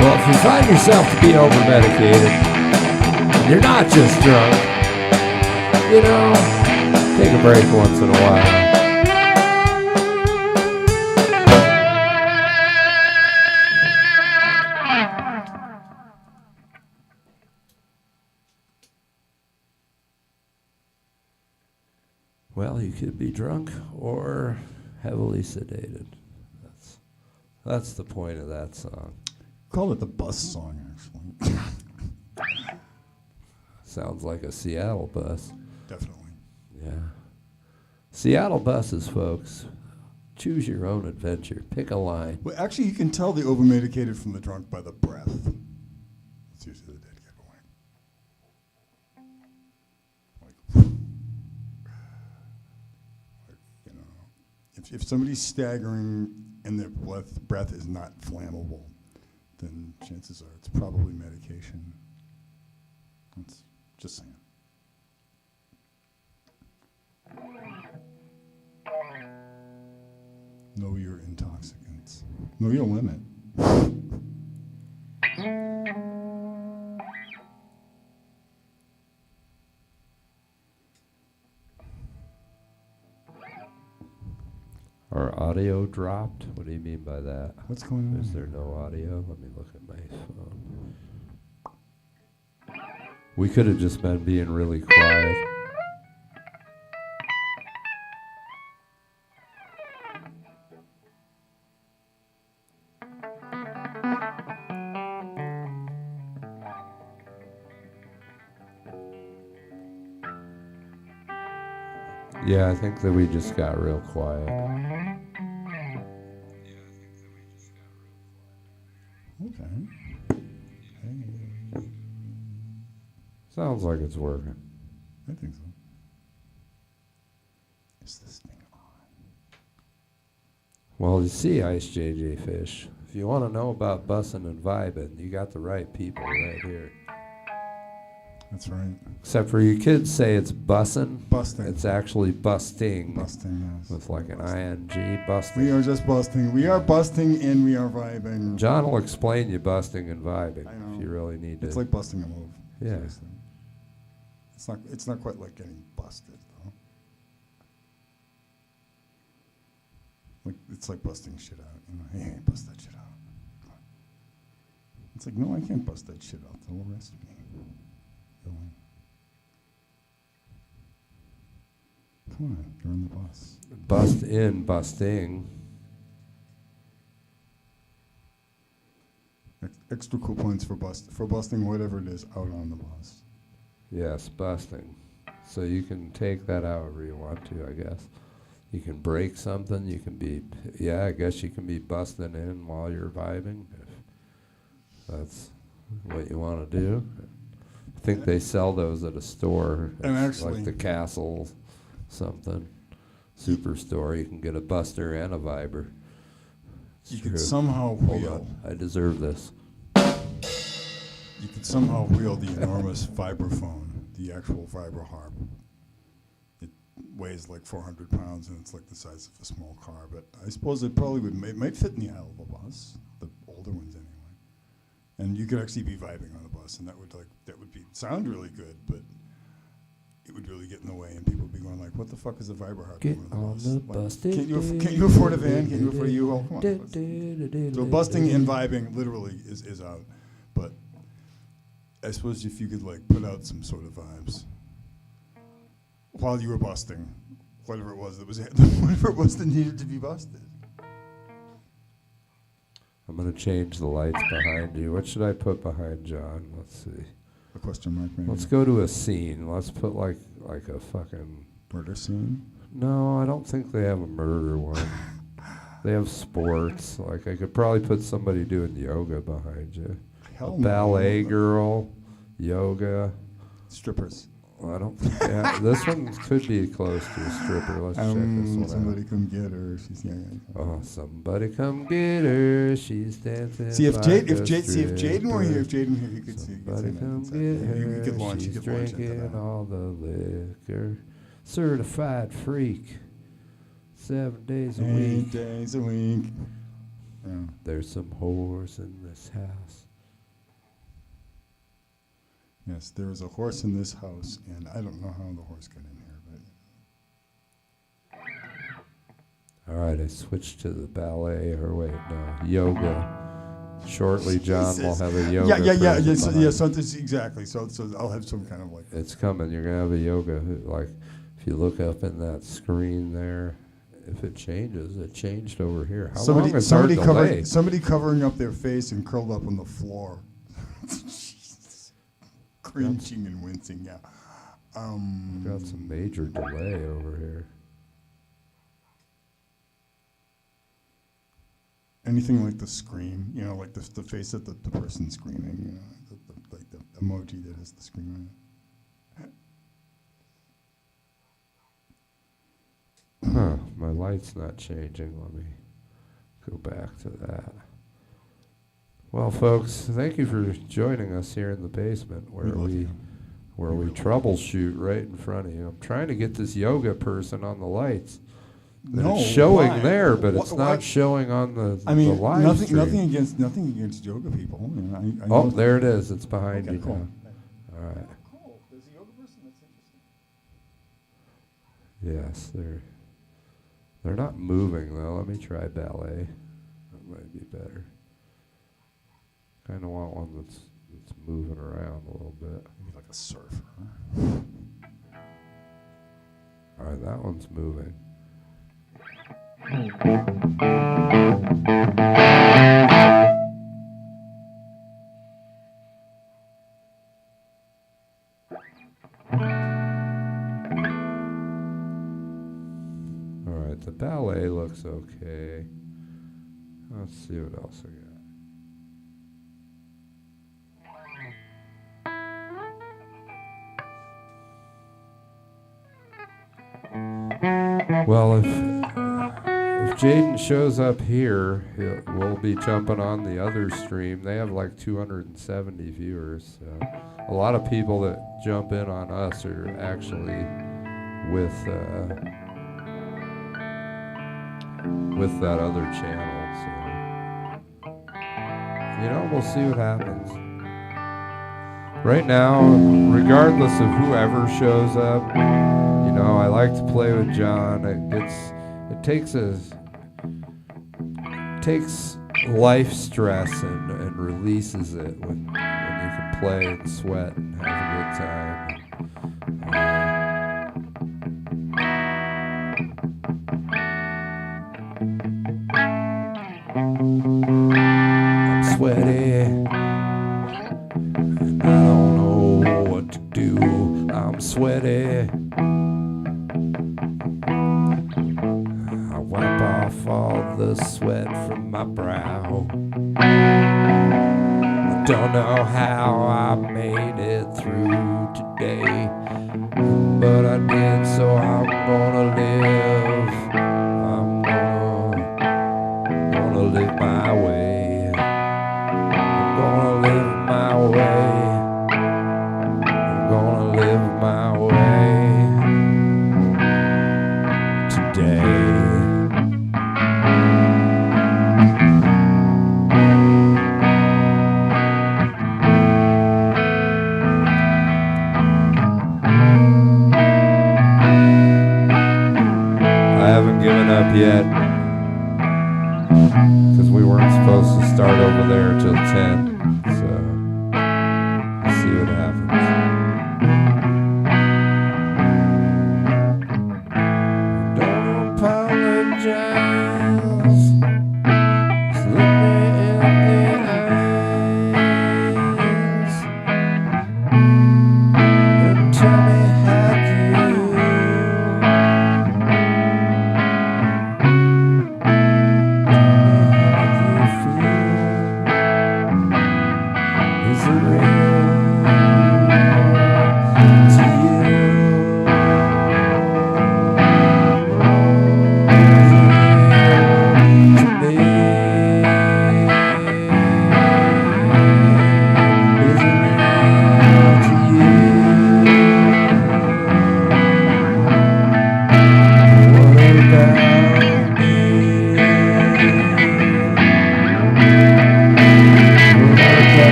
Well, if you find yourself to be over-medicated, and you're not just drunk, you know, take a break once in a while. Well, you could be drunk or heavily sedated. That's the point of that song. Call it the bus song, actually. Sounds like a Seattle bus. Definitely. Yeah. Seattle buses, folks. Choose your own adventure. Pick a line. Well, actually, you can tell the over-medicated from the drunk by the breath. That's usually the dead giveaway. You know, if somebody's staggering and their breath is not flammable, then chances are it's probably medication. That's just saying. Know your intoxicants. Know your limit. Our audio dropped? What do you mean by that? What's going on? Is there no audio? Let me look at my phone. We could have just been being really quiet. Yeah, I think that we just got real quiet. Okay. Hey. Sounds like it's working. I think so. Is this thing on? Well, you see, Ice JJ Fish, if you want to know about bussin' and vibin', you got the right people right here. That's right. Except for you kids say it's bussin'. Busting. It's actually busting. Busting, yes. With like an Busting. ing, busting. We are just busting. We are busting and we are vibing. John will explain you busting and vibing I know. if you really need to. It's like busting a move. Yeah. Seriously. It's not quite like getting busted though. Like it's like busting shit out. You know, hey, bust that shit out. Come on. It's like, no, I can't bust that shit out. They'll arrest me. Go on. Come on, you're on the bus. Bust in, busting. Extra cool points for busting whatever it is out on the bus. Yes, busting. So you can take that however you want to, I guess. You can break something. You can be, I guess you can be busting in while you're vibing, if that's what you want to do. I think they sell those at a store. And It's actually, like the Castle something superstore. You can get a buster and a viber. It's you true. could somehow Hold wheel. on. I deserve this. You could somehow wheel the enormous vibraphone, the actual vibra harp. It weighs like 400 pounds and it's like the size of a small car. But I suppose it probably would. It might fit in the aisle of a bus, the older ones anyway. And you could actually be vibing on the bus, and that would sound really good, but it would really get in the way, and people would be going like, "What the fuck is a vibra harp Get doing on the Like, bus. Can't you afford a van? Can't you afford a U-Haul? Come on. So busting and vibing literally is out. But I suppose if you could like put out some sort of vibes while you were busting, whatever it was that needed to be busted. I'm going to change the lights behind you. What should I put behind John? Let's see. A question mark maybe. Let's go to a scene. Let's put like a fucking... Murder scene? No, I don't think they have a murder one. They have sports. Like I could probably put somebody doing yoga behind you. Hell A ballet girl, yoga. Strippers. Well, I don't think this one could be close to a stripper. Let's check this one Somebody out. come get her. She's Oh, somebody come get her. She's dancing. See if like Jaden were here, stripper. you could see. Somebody come get her. You could launch. She's You could launch into drinking that. all the liquor. Certified freak. 7 days a 8 week. days a week. Yeah. There's some whores in this house. Yes, there is a horse in this house, and I don't know how the horse got in here, but. All right, I switched to the ballet, or wait, no, yoga. Shortly, John will have a yoga. Yeah. So exactly. So I'll have some kind of like. It's coming. You're gonna have a yoga. Like, if you look up in that screen there, if it changes, it changed over here. How long is our delay? Somebody covering up their face and curled up on the floor. Cringing and wincing, yeah. Got some major delay over here. Anything like the scream, like the face of the person screaming, like the emoji that has the scream on it. Huh, my light's not changing. Let me go back to that. Well, folks, thank you for joining us here in the basement where we troubleshoot right in front of you. I'm trying to get this yoga person on the lights. It's showing there, but it's not showing on the live stream. Nothing against yoga people. Oh, there it is. It's behind you cool. now. All right. Cool. There's a yoga person. That's interesting. Yes, they're not moving though. Let me try ballet. That might be better. Kind of want one that's moving around a little bit. Maybe like a surfer. All right, that one's moving. All right, the ballet looks okay. Let's see what else I got. Well, if Jaden shows up here, we'll be jumping on the other stream. They have like 270 viewers. So a lot of people that jump in on us are actually with that other channel. So, we'll see what happens. Right now, regardless of whoever shows up, I like to play with John. It takes life stress and releases it when you can play and sweat and have a good time. I'm sweaty and I don't know what to do. I'm sweaty. I wipe off all the sweat from my brow. I don't know how I made it through today, but I did, so I'm gonna live. I'm gonna live my way. I'm gonna live my way. I'm gonna live my way today. Yet, because we weren't supposed to start over there till 10, so we'll see what happens. Don't apologize, just look me in the eyes and tell me how you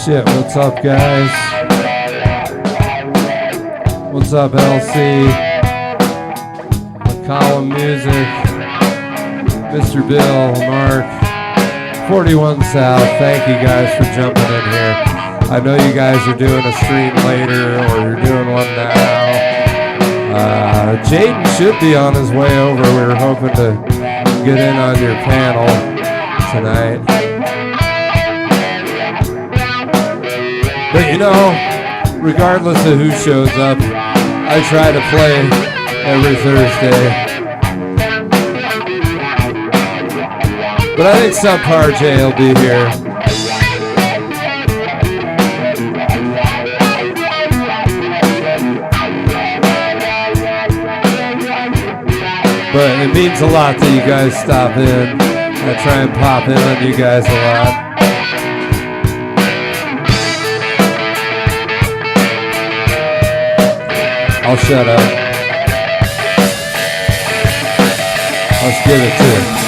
Shit, what's up, guys? What's up, LC? McCollum Music, Mr. Bill, Mark, 41 South, thank you guys for jumping in here. I know you guys are doing a stream later, or you're doing one now. Jaden should be on his way over. We were hoping to get in on your panel tonight. But you know, regardless of who shows up, I try to play every Thursday. But I think Subpar J will be here. But it means a lot that you guys stop in. I try and pop in on you guys a lot. I'll shut up. Let's give it to it.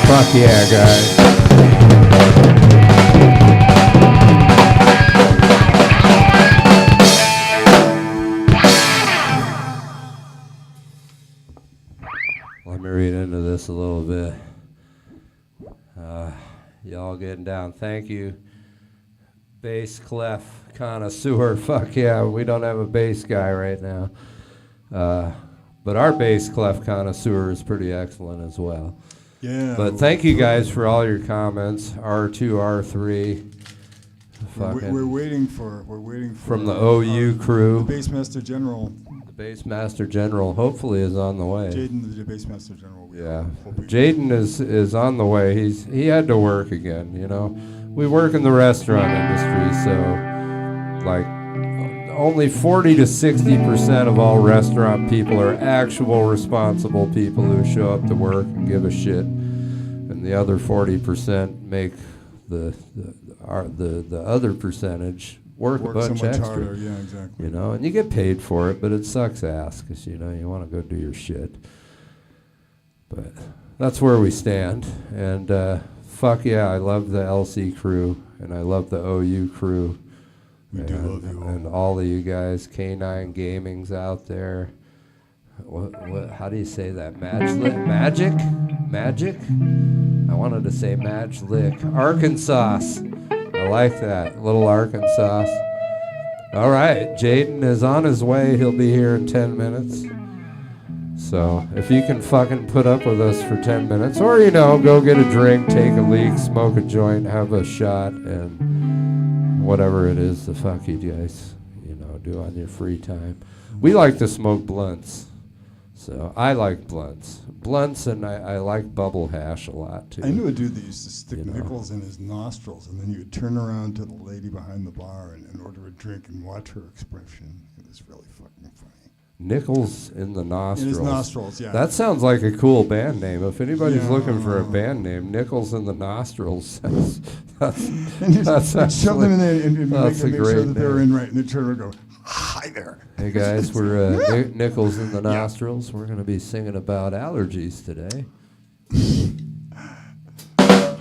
Fuck yeah, guys. Let me read into this a little bit. Y'all getting down. Thank you. Bass clef connoisseur. Fuck yeah, we don't have a bass guy right now. But our bass clef connoisseur is pretty excellent as well. Yeah. But thank you guys for all your comments. R2, R3. We're waiting for from the OU crew. The Bassmaster General. The Bassmaster General hopefully is on the way. Jaden, the Bassmaster General. Yeah. Jaden is on the way. He had to work again, you know. We work in the restaurant industry, so like only 40 to 60% of all restaurant people are actual responsible people who show up to work and give a shit, and the other 40% make the other percentage work a bunch so much extra. harder. Yeah, exactly. You know, and you get paid for it, but it sucks ass because you know you want to go do your shit. But that's where we stand, and fuck yeah, I love the LC crew, and I love the OU crew. We do love you all. And all of you guys. K9 Gaming's out there. What? How do you say that? Magic? I wanted to say Lick. Arkansas. I like that. Little Arkansas. All right. Jaden is on his way. He'll be here in 10 minutes. So if you can fucking put up with us for 10 minutes, or, go get a drink, take a leak, smoke a joint, have a shot, and whatever it is the fuck you guys, do on your free time. We like to smoke blunts. So I like blunts. And I like bubble hash a lot, too. I knew a dude that used to stick nickels in his nostrils, and then you would turn around to the lady behind the bar and order a drink and watch her expression. It was really fucking funny. Nickels in the nostrils. In his nostrils, yeah. That sounds like a cool band name. If anybody's looking for a band name, Nickels in the Nostrils. That's shove them in there and that's make a sure great that they're name. in right, and then turn around and go, hi there. Hey guys, we're Nickels in the Nostrils. We're going to be singing about allergies today.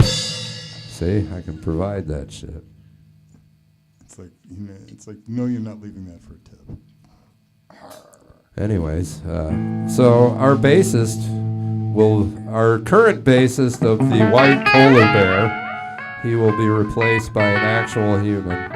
See, I can provide that shit. It's like, no, you're not leaving that for a tip. Anyways, so our current bassist of the White Polar Bear, he will be replaced by an actual human.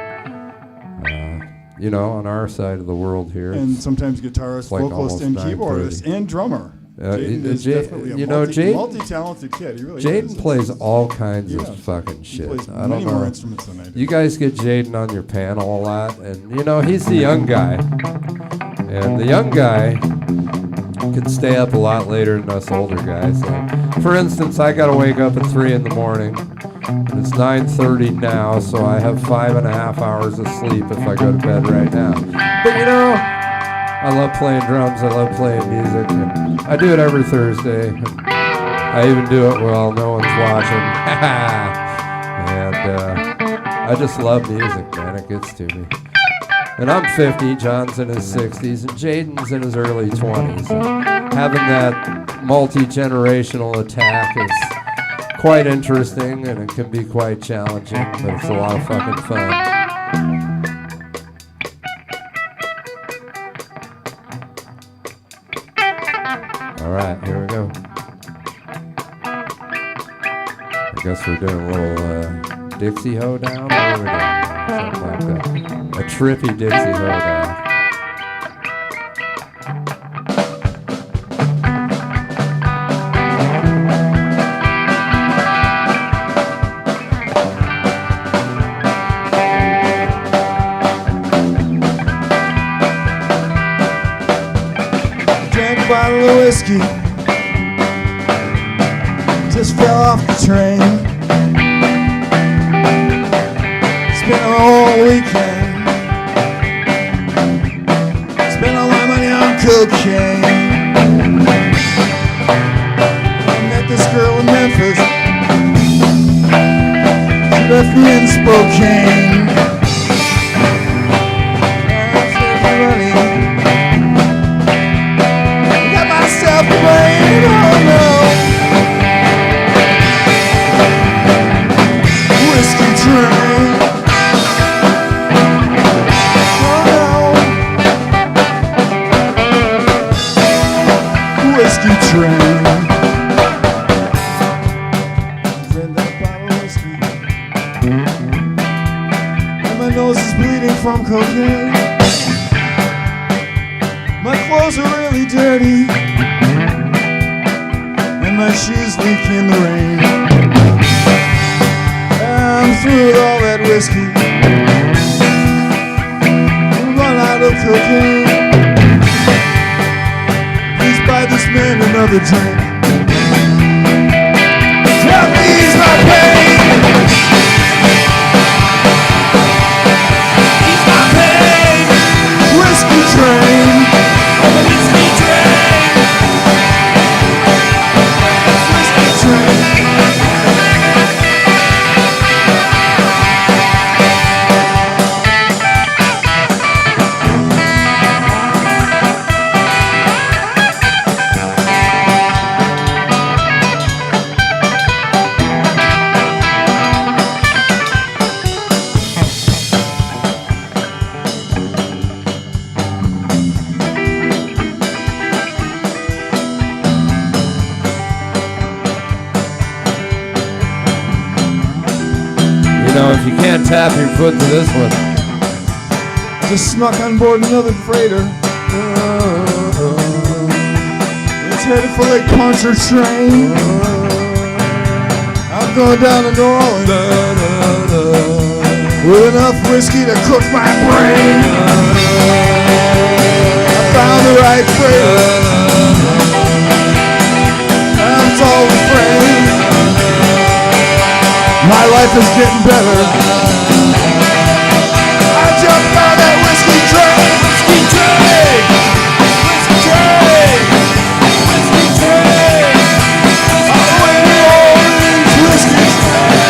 On our side of the world here. And sometimes guitarist, like vocalist, and 9:30. keyboardist, and drummer. Jaden is definitely a multi-talented kid. He really Jaden is. plays all kinds of fucking He shit. plays I don't many know. more instruments than I do. You guys get Jaden on your panel a lot, and he's the young guy. And the young guy can stay up a lot later than us older guys. Like, for instance, I gotta wake up at 3 in the morning. And it's 9:30 now, so I have 5.5 hours of sleep if I go to bed right now. But I love playing drums, I love playing music, and I do it every Thursday. I even do it while no one's watching. And I just love music, man, it gets to me. And I'm 50, John's in his 60s, and Jaden's in his early 20s. And having that multi-generational attack is quite interesting, and it can be quite challenging, but it's a lot of fucking fun. All right, here we go. I guess we're doing a little Dixie Hoedown. What are we doing? Something like that. A trippy Dixie Hoedown. Bottle of whiskey just fell off the train. Spent a whole weekend, spent all my money on cocaine. I met this girl in Memphis, she left me in Spokane. I saved money. Whiskey train. Whiskey train. Drank that bottle of whiskey, and my nose is bleeding from cocaine. My clothes are really dirty, and my shoes leak in the rain. I'm through with all that whiskey, run out of cocaine. Please buy this man another drink. Help me ease my pain. Ease my pain. Whiskey train. Whiskey train. Whiskey train. You can't tap your foot to this one. Just snuck on board another freighter. It's headed for Lake Pontchartrain. I'm going down to New Orleans with enough whiskey to cook my brain. I found the right freighter. I'm solving friends. My life is getting better. I jumped on that whiskey train. Whiskey train. Whiskey train. Whiskey train. I went to New Orleans. Whiskey train.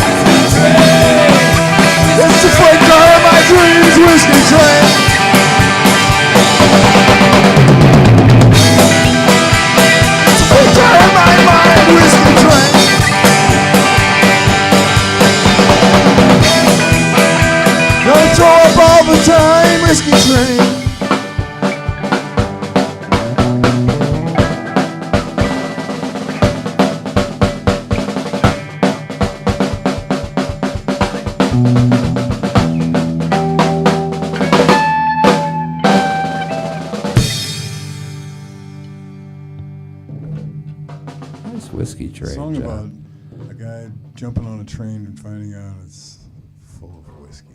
Whiskey train. It's the freight car of my dreams. Whiskey train. It's the freight car of my mind. Whiskey train. Don't throw up all the time, whiskey train. Nice whiskey train, Song John. about a guy jumping on a train and finding out it's full of whiskey.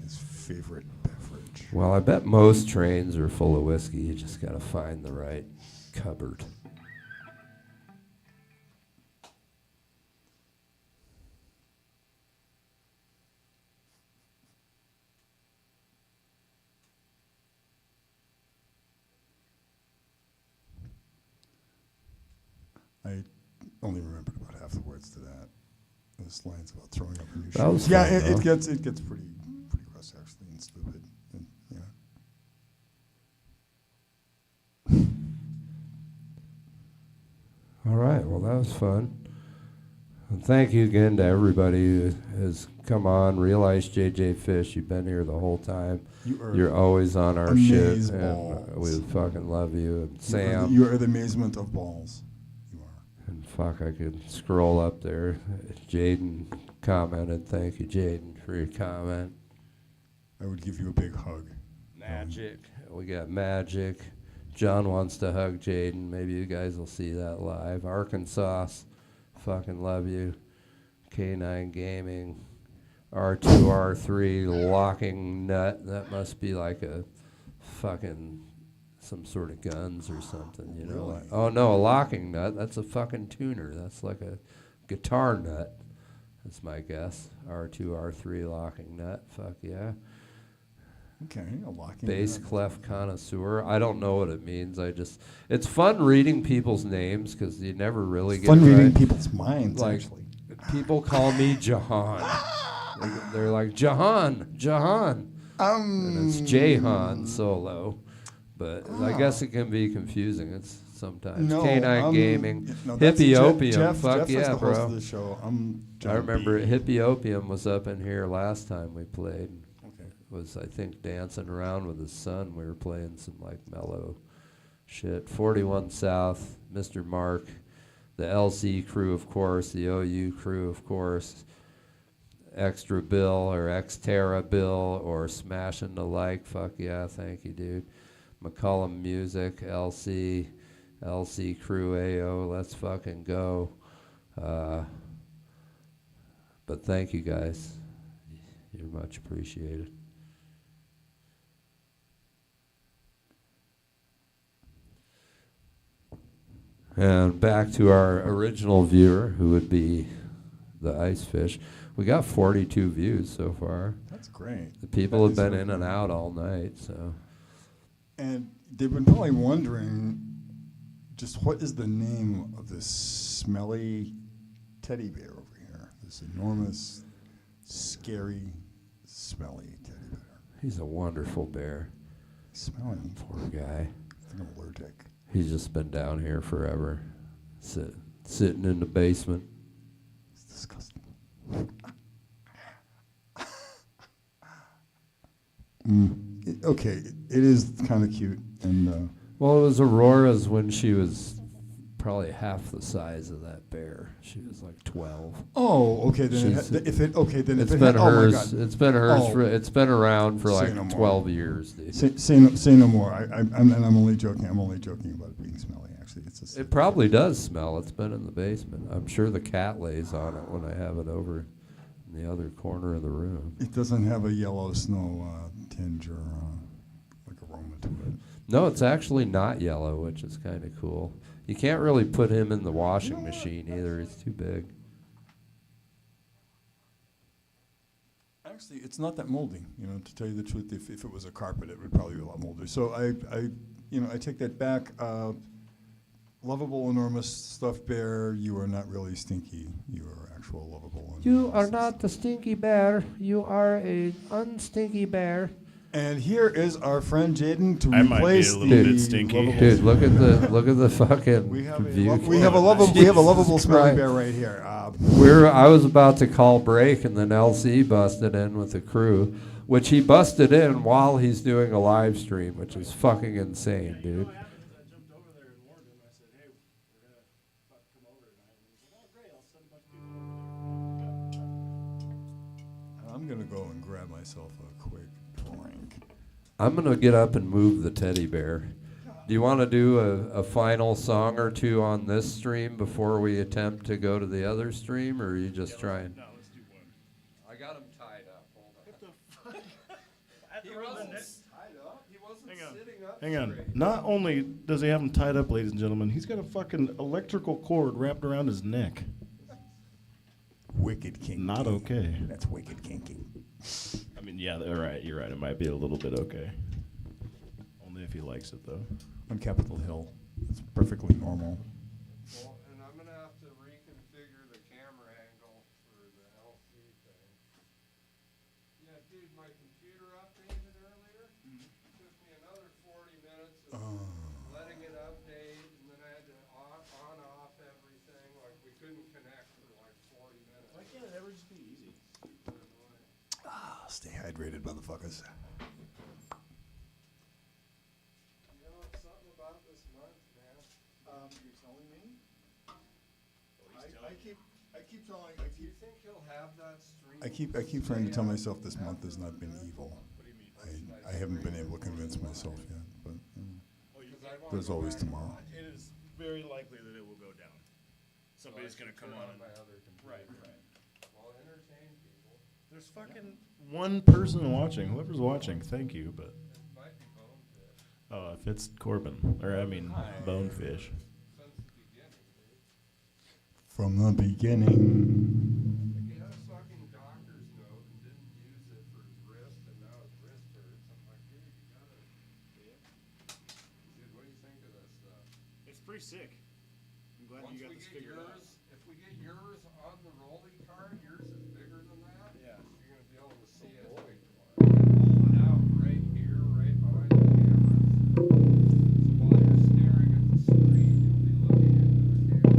His favorite beverage. Well, I bet most trains are full of whiskey. You just got to find the right cupboard. I only remembered about half the words to that. This line's about throwing up in your That was shoes. Yeah, fun, though. it gets pretty gross actually and stupid. And, yeah. All right, well, that was fun. And thank you again to everybody who has come on. Realize JJ Fish, you've been here the whole time. You're always on our shit, and we fucking love you. And Sam. You are the amazement of balls. You are. And fuck, I could scroll up there. Jaden commented. Thank you, Jaden, for your comment. I would give you a big hug. Magic. We got Magic. John wants to hug Jaden. Maybe you guys will see that live. Arkansas, fucking love you. K9 Gaming. R2R3 locking nut. That must be like a fucking some sort of guns or something, you know. Really? Oh no, a locking nut. That's a fucking tuner. That's like a guitar nut. That's my guess. R2R3 locking nut. Fuck yeah. Okay, a locking Bass nut. clef connoisseur. I don't know what it means. It's fun reading people's names because you never really get Fun it reading right. people's minds, Like, actually. people call me Jahan. They're like, Jahan. And it's Hahnsolow. But I guess it can be confusing. It's sometimes. No, K9 Gaming. no, that's Hippiopium. Jeff Fuck Jeff's yeah, the host bro. of the show. I'm John I remember B. Hippiopium was up in here last time we played. Okay. Was, I think, dancing around with his son. We were playing some, like, mellow shit. 41 South, Mr. Mark, the LC crew, of course, the OU crew, of course, Extra Bill or Xterra Bill or Smashing the Like. Fuck yeah, thank you, dude. McCullum Music, LC crew, AO, let's fucking go. But thank you guys. You're much appreciated. And back to our original viewer, who would be the Ice Fish. We got 42 views so far. That's great. The people have been so in and cool. out all night, so. And they've been probably wondering just what is the name of this smelly teddy bear over here? This enormous, scary, smelly teddy bear. He's a wonderful bear. Smelling. Poor guy. I think I'm allergic. He's just been down here forever, sitting in the basement. It's disgusting. Okay, it is kind of cute. And Well, it was Aurora's when she was probably half the size of that bear. She was like 12. Oh, okay. Then She's- if it okay, then It's if it been ha- oh my hers. God. It's been hers. Oh. It's been around for Say like no more. 12 years. Dude. Say no more. I'm only joking. I'm only joking about it being smelly. Actually, it's just. It probably does smell. It's been in the basement. I'm sure the cat lays on it when I have it over in the other corner of the room. It doesn't have a yellow snow tinge or like aroma to it. No, it's actually not yellow, which is kind of cool. You can't really put him in the washing know what? machine either. He's too big. Actually, it's not that moldy. To tell you the truth, if it was a carpet, it would probably be a lot moldy. So I take that back. Lovable, enormous stuffed bear. You are not really stinky. You are actual lovable. You are not the stinky bear. You are a unstinky bear. And here is our friend Jaden to I might be replace a little the bit stinky. lovable- Dude, look at the fucking We have view. we have a lovable Jesus smelly Christ. bear right here. I was about to call break, and then LC busted in with the crew, which he busted in while he's doing a live stream, which is fucking insane, dude. I'm gonna go and grab myself a quick drink. I'm gonna get up and move the teddy bear. Do you want to do a final song or two on this stream before we attempt to go to the other stream, or are you just trying? No, let's do one. I got him tied up. Hold on. What the fuck? He wasn't tied up. He wasn't Hang on. sitting up. Hang on. straight. Not only does he have him tied up, ladies and gentlemen, he's got a fucking electrical cord wrapped around his neck. Wicked kinky. Not okay. That's wicked kinky. I mean, yeah, all right. You're right. It might be a little bit okay. Only if he likes it, though. On Capitol Hill. It's perfectly normal. Well, and I'm gonna have to reconfigure the camera angle for the LC thing. Yeah, dude, my computer updated earlier. It took me another 40 minutes of letting it update, and then I had to on off everything. Like we couldn't connect for like 40 minutes. Why can't it ever just be easy? Stay hydrated, motherfuckers. You know something about this month, man? You're telling me? Do you think he'll have that stream? I keep trying to tell myself this month has not been evil. I haven't been able to convince myself yet, but there's always tomorrow. It is very likely that it will go down. Somebody's going to come on and... Right. Well, entertain people. There's fucking one person watching. Whoever's watching, thank you, but... It might be bonefish. Oh, if it's Corbin. Or, I mean, Bonefish. Since the beginning, dude. From the beginning. He had a fucking doctor's note and didn't use it for his wrist, and now his wrist hurts. I'm like, dude, you gotta. Dude, what do you think of this stuff? It's pretty sick. I'm glad Once you got we this get figured out. yours, if we get yours on the rolling cart, yours is bigger than that. Yeah. You're gonna be able to see it. Rolling out right here, right behind the cameras. So while you're staring at the screen, you'll be looking into the camera.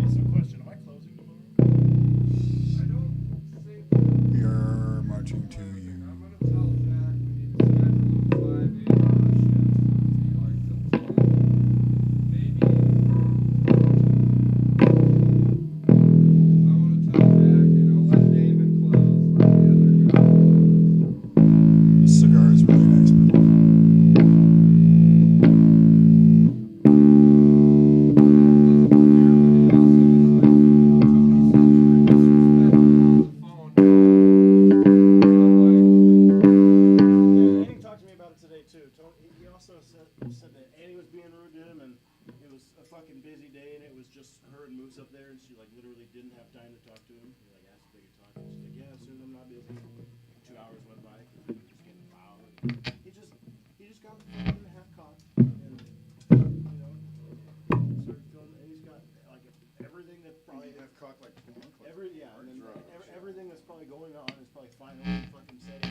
Hey, so question, am I closing tomorrow? I don't think. We are marching to you. I'm gonna tell Jack we need to schedule a 5 8-hour shift. Like till 10. Maybe. I wanna tell Jack, let Damon close, let the other guy close. This cigar is really nice. Annie talked to me about it today too. He also said that Annie was being rude to him, and it was a fucking busy day, and it was just her and Moose up there, and she like literally didn't have time to talk to him. He like asked if they could talk, and she's like, "Yeah, as soon as I'm not busy." 2 hours went by, he was just getting loud. He just got fucking half cocked, and started feeling, and he's got like everything that probably and then everything that's probably going on is probably finally fucking setting.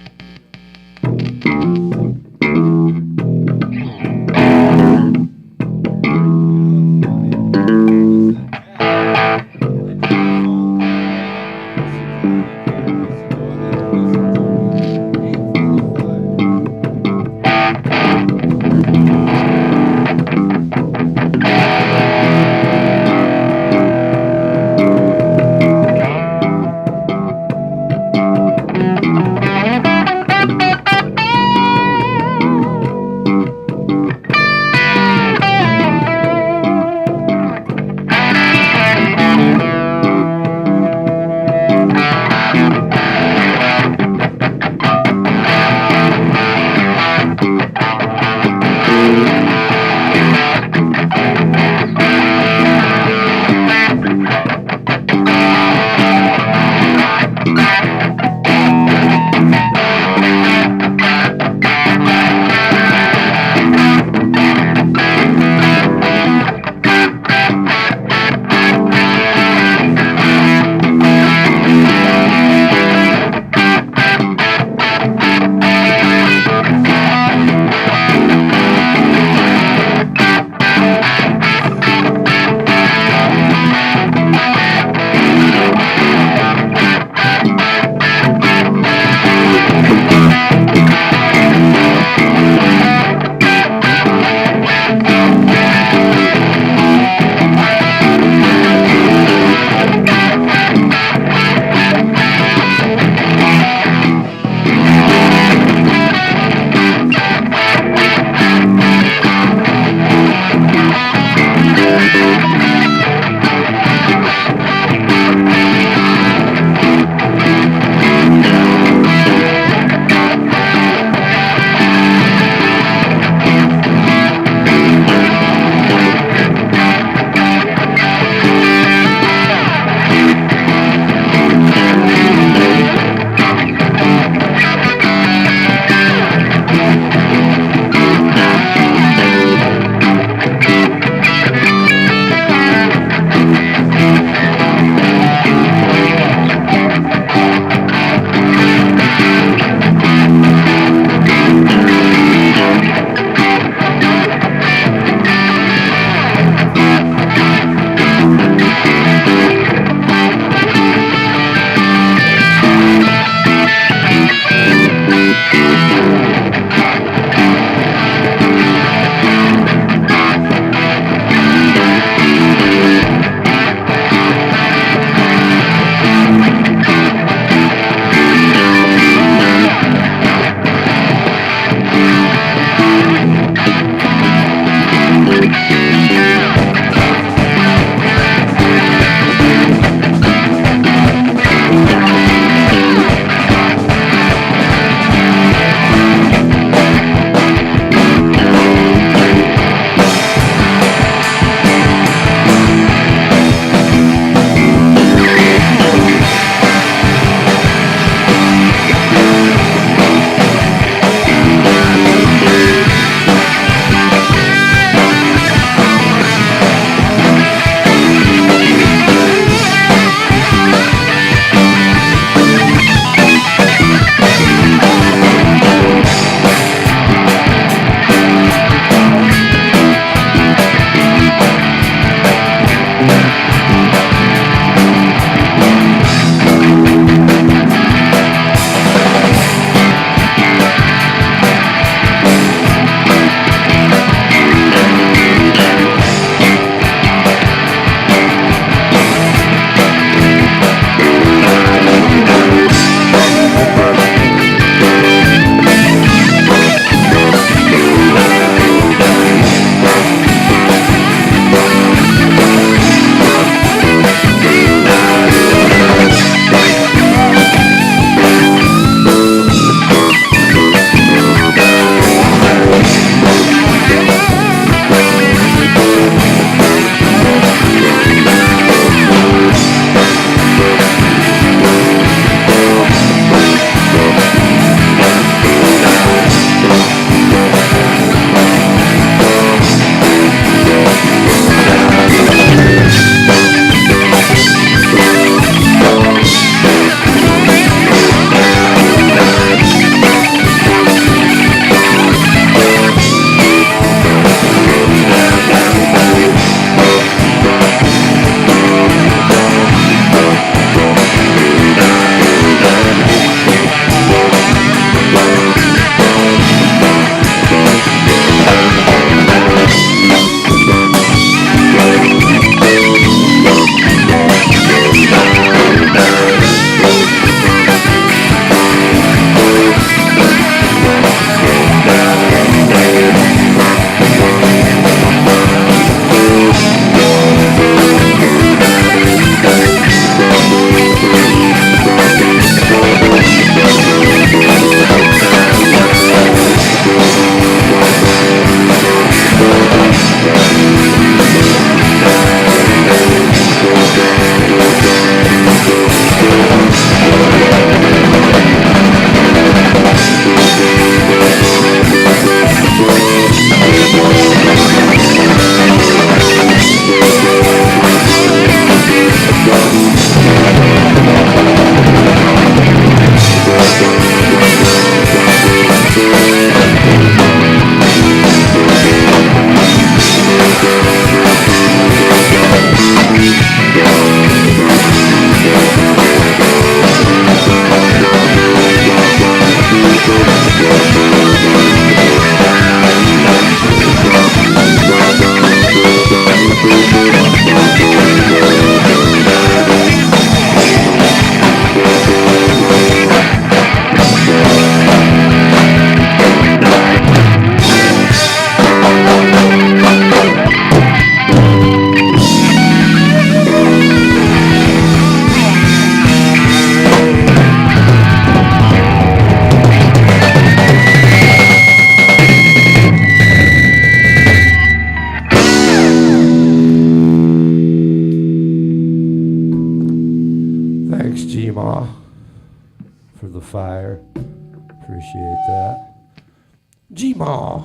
fire. Appreciate that. Gmaw.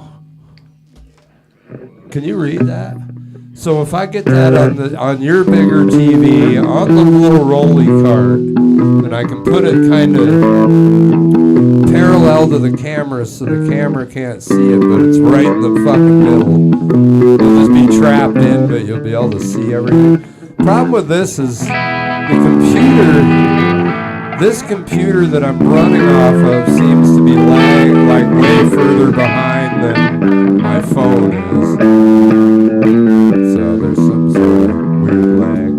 Can you read that? So if I get that on your bigger TV, on the little rolly cart, and I can put it kind of parallel to the camera so the camera can't see it, but it's right in the fucking middle. You'll just be trapped in, but you'll be able to see everything. Problem with this is the computer. This computer that I'm running off of seems to be like way further behind than my phone is. So there's some sort of weird lag.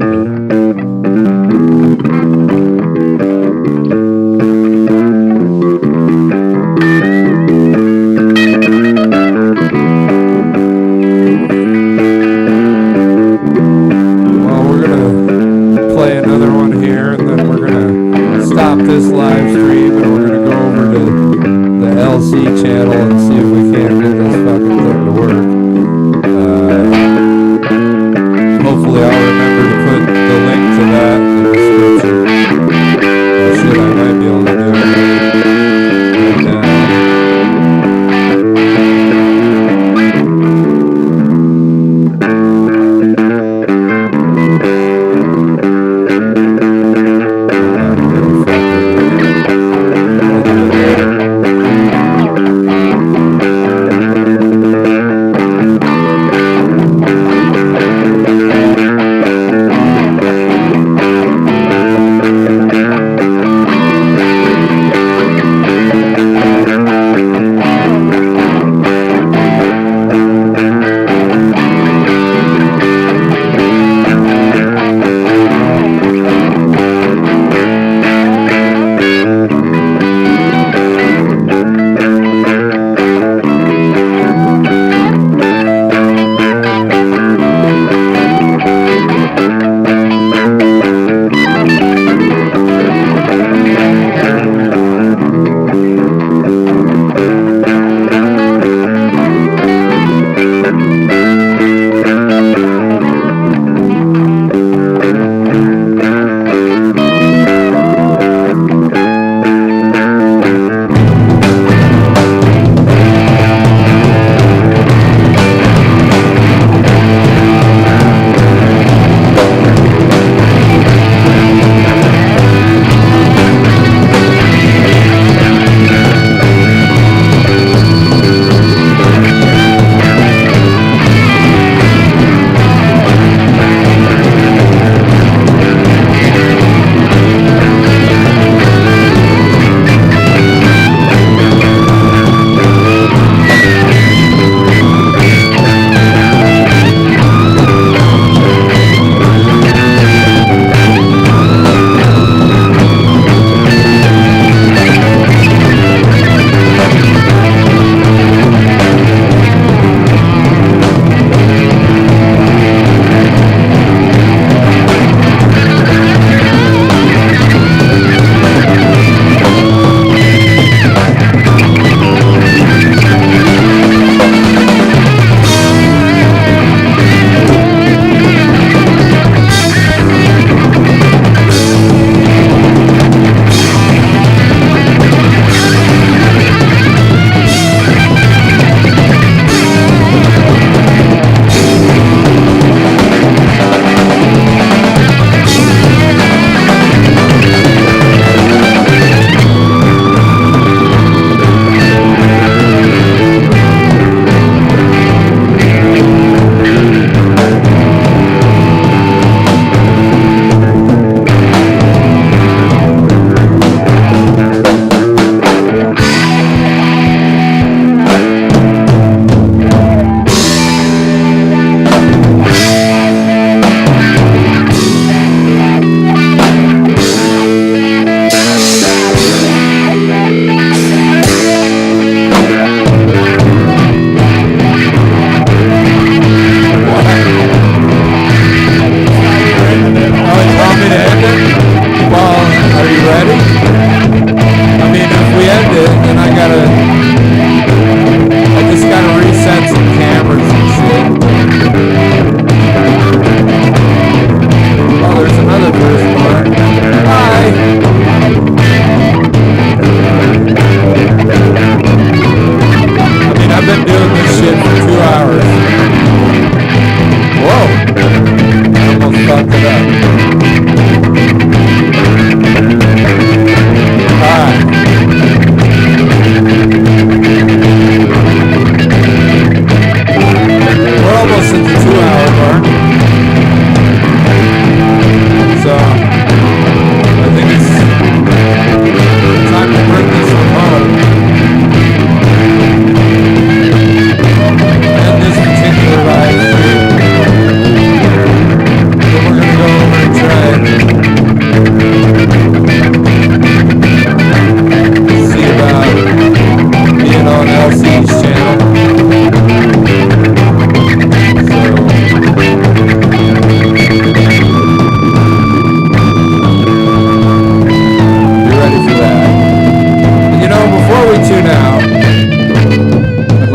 Well, we're gonna play another one here, and then we're gonna stop this live stream, and we're going to go over to the LC channel and see if we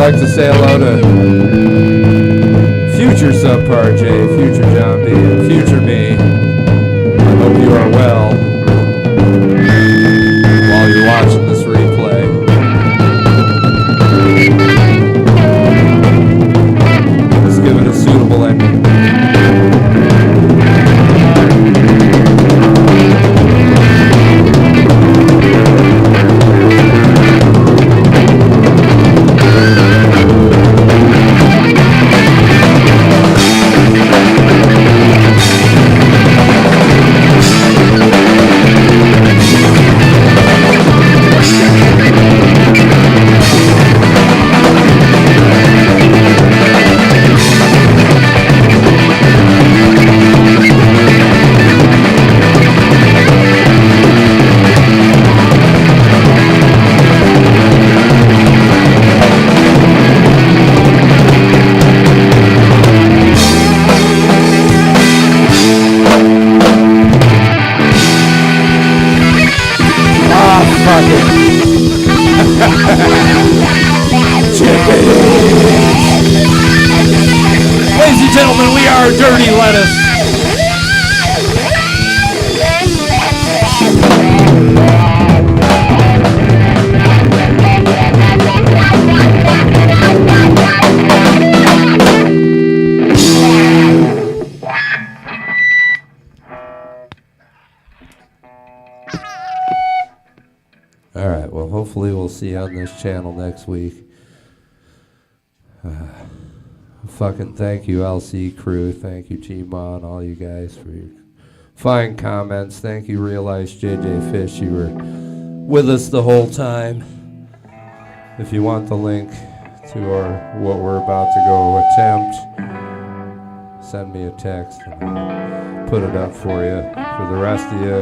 like to say hello to future Subpar J, future John B, and future me. I hope you are well while you're watching this replay. Let's give it a suitable ending. Ladies and gentlemen, we are Dirty Lettuce. All right, well, hopefully we'll see you on this channel next week. Fucking thank you, LC crew. Thank you, G-Mon, all you guys for your fine comments. Thank you, Realize JJ Fish. You were with us the whole time. If you want the link to what we're about to go attempt, send me a text and I'll put it up for you. For the rest of you,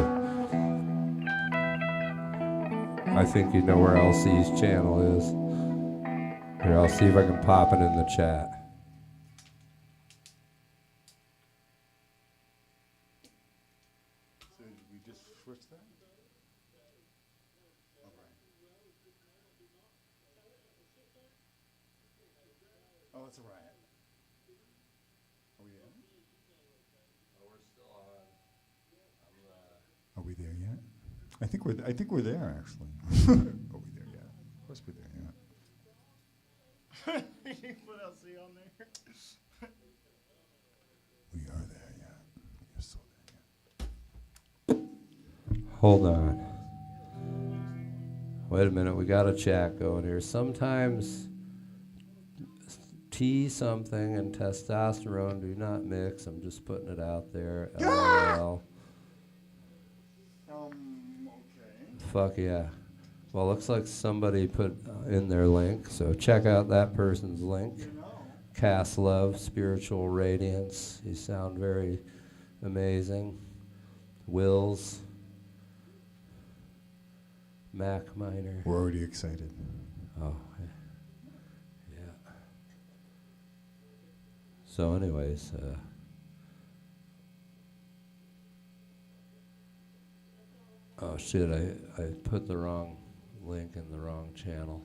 I think you know where LC's channel is. Here, I'll see if I can pop it in the chat. So did we just switch that? Okay. Oh, it's a riot. Are we in? We're still on. Are we there yet? I think we're there actually. Are we there yet? Of course we're there yet. You put LC on there. We are there yet. We are so there yet. Hold on. Wait a minute, we got a chat going here. Sometimes T something and testosterone do not mix. I'm just putting it out there. LOL. Okay. Fuck yeah. Well, looks like somebody put in their link, so check out that person's link. Cast Love, Spiritual Radiance. You sound very amazing. Wills. Mac Minor. We're already excited. Oh, yeah. So anyways, oh shit, I put the wrong link in the wrong channel.